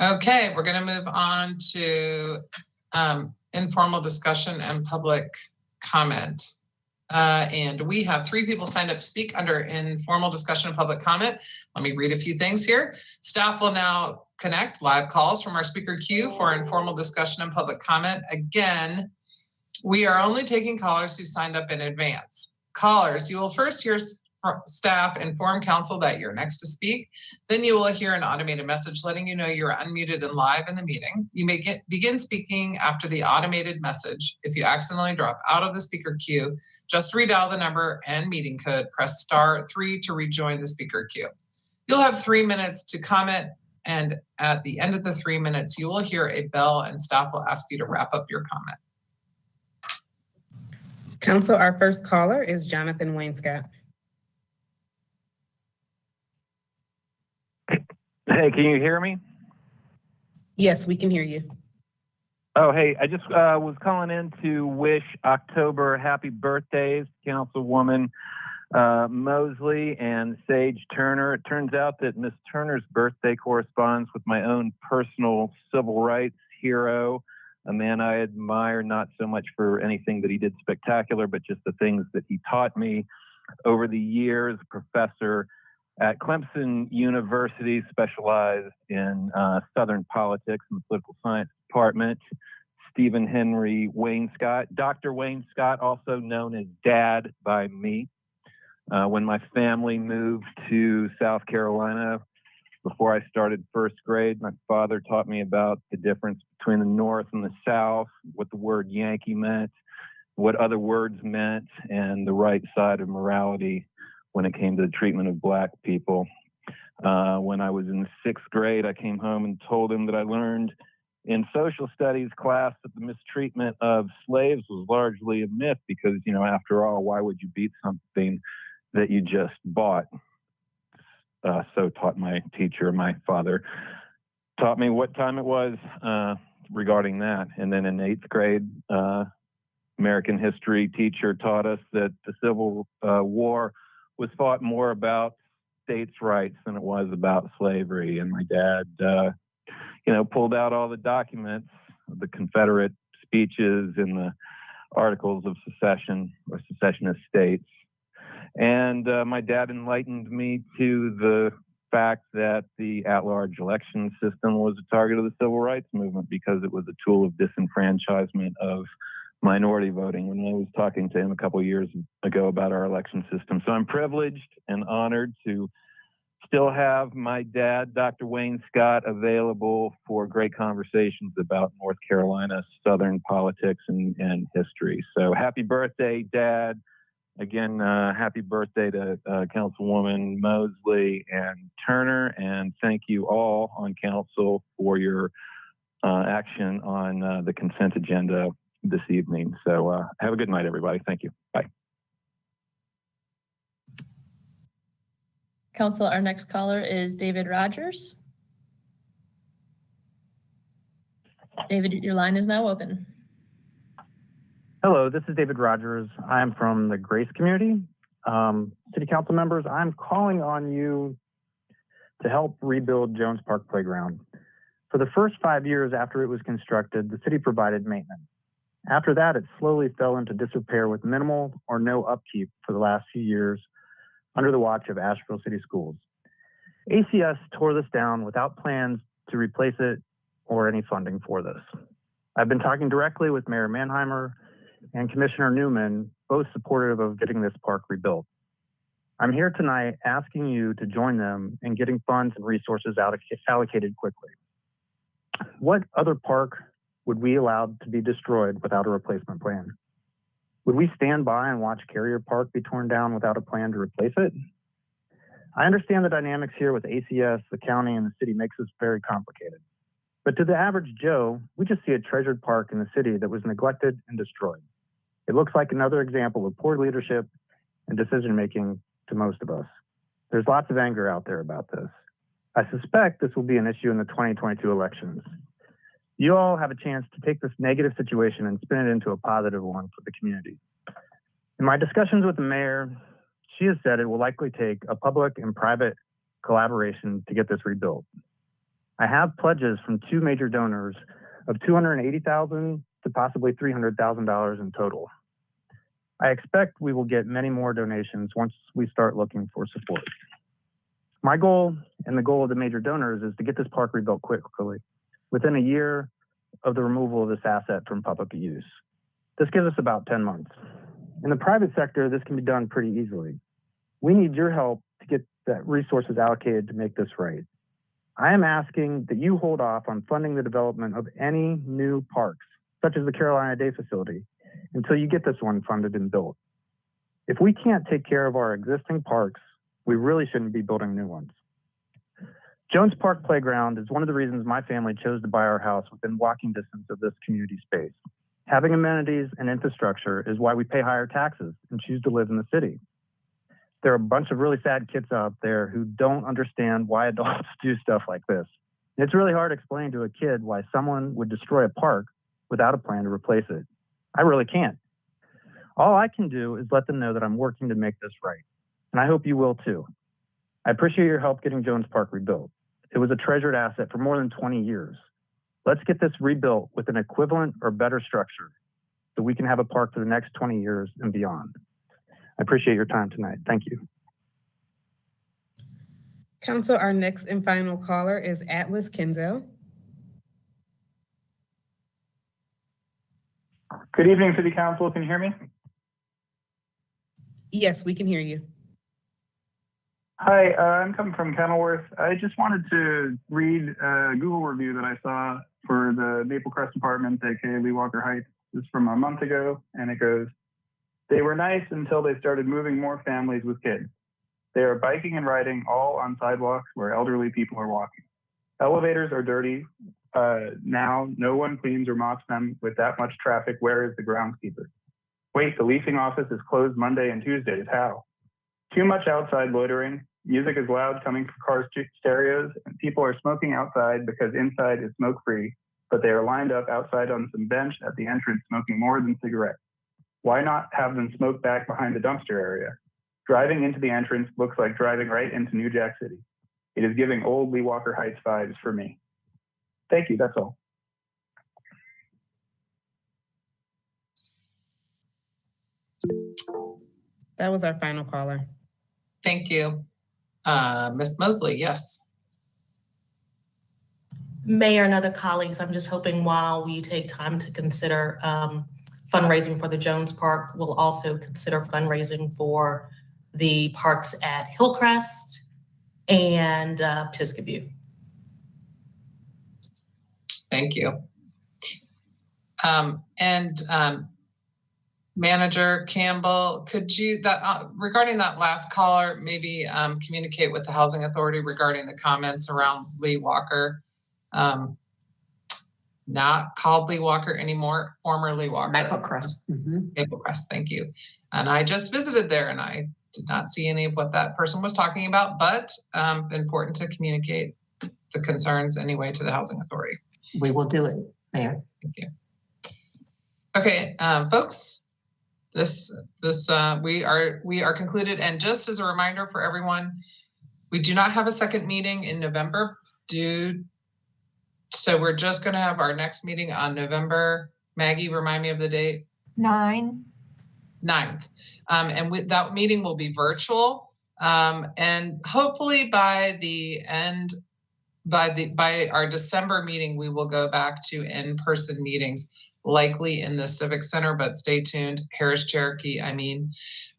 Okay, we're going to move on to informal discussion and public comment. And we have 3 people signed up to speak under informal discussion and public comment. Let me read a few things here. Staff will now connect live calls from our speaker queue for informal discussion and public comment. Again, we are only taking callers who signed up in advance. Callers, you will first hear staff inform council that you're next to speak. Then you will hear an automated message letting you know you're unmuted and live in the meeting. You may begin speaking after the automated message. If you accidentally drop out of the speaker queue, just redial the number and meeting code, press *3 to rejoin the speaker queue. You'll have 3 minutes to comment And at the end of the 3 minutes, you will hear a bell and staff will ask you to wrap up your comment. Council, our first caller is Jonathan Wainscott. Hey, can you hear me? Yes, we can hear you. Oh, hey, I just was calling in to wish October happy birthdays, Councilwoman Mosley and Sage Turner. It turns out that Miss Turner's birthday corresponds with my own personal civil rights hero, a man I admire not so much for anything that he did spectacular, but just the things that he taught me over the years. Professor at Clemson University, specialized in Southern politics and the political science department. Stephen Henry Wainscott, Dr. Wainscott, also known as Dad by me. When my family moved to South Carolina, before I started first grade, my father taught me about the difference between the North and the South, what the word Yankee meant, what other words meant, and the right side of morality when it came to the treatment of Black people. When I was in sixth grade, I came home and told him that I learned in social studies class that the mistreatment of slaves was largely a myth because, you know, after all, why would you beat something that you just bought? So taught my teacher. My father taught me what time it was regarding that. And then in eighth grade, American history teacher taught us that the Civil War was fought more about states' rights than it was about slavery. And my dad, pulled out all the documents, the Confederate speeches and the articles of secession or secessionist states. And my dad enlightened me to the fact that the at-large election system was a target of the civil rights movement because it was a tool of disenfranchisement of minority voting when I was talking to him a couple of years ago about our election system. So I'm privileged and honored to still have my dad, Dr. Wainscott, available for great conversations about North Carolina, Southern politics and history. So happy birthday, Dad. Again, happy birthday to Councilwoman Mosley and Turner, and thank you all on council for your action on the consent agenda this evening. So have a good night, everybody. Thank you. Bye. Council, our next caller is David Rogers. David, your line is now open. Hello, this is David Rogers. I'm from the Grace community. City council members, I'm calling on you to help rebuild Jones Park Playground. For the first 5 years after it was constructed, the city provided maintenance. After that, it slowly fell into disrepair with minimal or no upkeep for the last few years under the watch of Asheville City Schools. ACS tore this down without plans to replace it or any funding for this. I've been talking directly with Mayor Manheimer and Commissioner Newman, both supportive of getting this park rebuilt. I'm here tonight asking you to join them in getting funds and resources allocated quickly. What other park would we allow to be destroyed without a replacement plan? Would we stand by and watch Carrier Park be torn down without a plan to replace it? I understand the dynamics here with ACS, the county, and the city makes this very complicated. But to the average Joe, we just see a treasured park in the city that was neglected and destroyed. It looks like another example of poor leadership and decision-making to most of us. There's lots of anger out there about this. I suspect this will be an issue in the 2022 elections. You all have a chance to take this negative situation and spin it into a positive one for the community. In my discussions with the mayor, she has said it will likely take a public and private collaboration to get this rebuilt. I have pledges from two major donors of $280,000 to possibly $300,000 in total. I expect we will get many more donations once we start looking for support. My goal and the goal of the major donors is to get this park rebuilt quickly, within a year of the removal of this asset from public use. This gives us about 10 months. In the private sector, this can be done pretty easily. We need your help to get the resources allocated to make this right. I am asking that you hold off on funding the development of any new parks, such as the Carolina Day facility, until you get this one funded and built. If we can't take care of our existing parks, we really shouldn't be building new ones. Jones Park Playground is one of the reasons my family chose to buy our house within walking distance of this community space. Having amenities and infrastructure is why we pay higher taxes and choose to live in the city. There are a bunch of really sad kids out there who don't understand why adults do stuff like this. It's really hard to explain to a kid why someone would destroy a park without a plan to replace it. I really can't. All I can do is let them know that I'm working to make this right. And I hope you will too. I appreciate your help getting Jones Park rebuilt. It was a treasured asset for more than 20 years. Let's get this rebuilt with an equivalent or better structure so we can have a park for the next 20 years and beyond. I appreciate your time tonight. Thank you. Council, our next and final caller is Atlas Kenzel. Good evening, City Council. Can you hear me? Yes, we can hear you. Hi, I'm coming from Kenilworth. I just wanted to read a Google review that I saw for the Maple Crest Apartments, aka Lee Walker Heights. This is from a month ago, and it goes, "They were nice until they started moving more families with kids. They are biking and riding all on sidewalks where elderly people are walking. Elevators are dirty. Now no one cleans or mops them with that much traffic. Where is the groundskeeper? Wait, the leasing office is closed Monday and Tuesdays. How? Too much outside loitering. Music is loud coming from cars' stereos, and people are smoking outside because inside is smoke-free, but they are lined up outside on some bench at the entrance smoking more than cigarettes. Why not have them smoke back behind the dumpster area? Driving into the entrance looks like driving right into New Jack City. It is giving old Lee Walker Heights vibes for me. Thank you, that's all." That was our final caller. Thank you. Ms. Mosley, yes. Mayor and other colleagues, I'm just hoping while we take time to consider fundraising for the Jones Park, we'll also consider fundraising for the parks at Hillcrest and Pisgah. Thank you. Manager Campbell, could you, regarding that last caller, maybe communicate with the Housing Authority regarding the comments around Lee Walker, not called Lee Walker anymore, former Lee Walker. Maple Crest. Maple Crest, thank you. And I just visited there and I did not see any of what that person was talking about, but important to communicate the concerns anyway to the Housing Authority. We will do it, Mayor. Thank you. Okay, folks. We are concluded. And just as a reminder for everyone, we do not have a second meeting in November so we're just going to have our next meeting on November. Maggie, remind me of the date. 9th. And that meeting will be virtual. And hopefully by our December meeting, we will go back to in-person meetings, likely in the Civic Center, but stay tuned. Harris-Cherokee,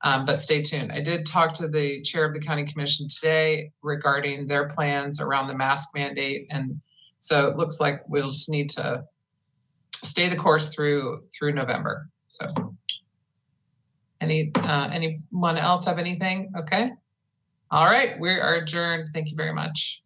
but stay tuned. I did talk to the chair of the county commission today regarding their plans around the mask mandate. And so it looks like we'll just need to stay the course through November. So anyone else have anything? Okay. All right, we are adjourned. Thank you very much.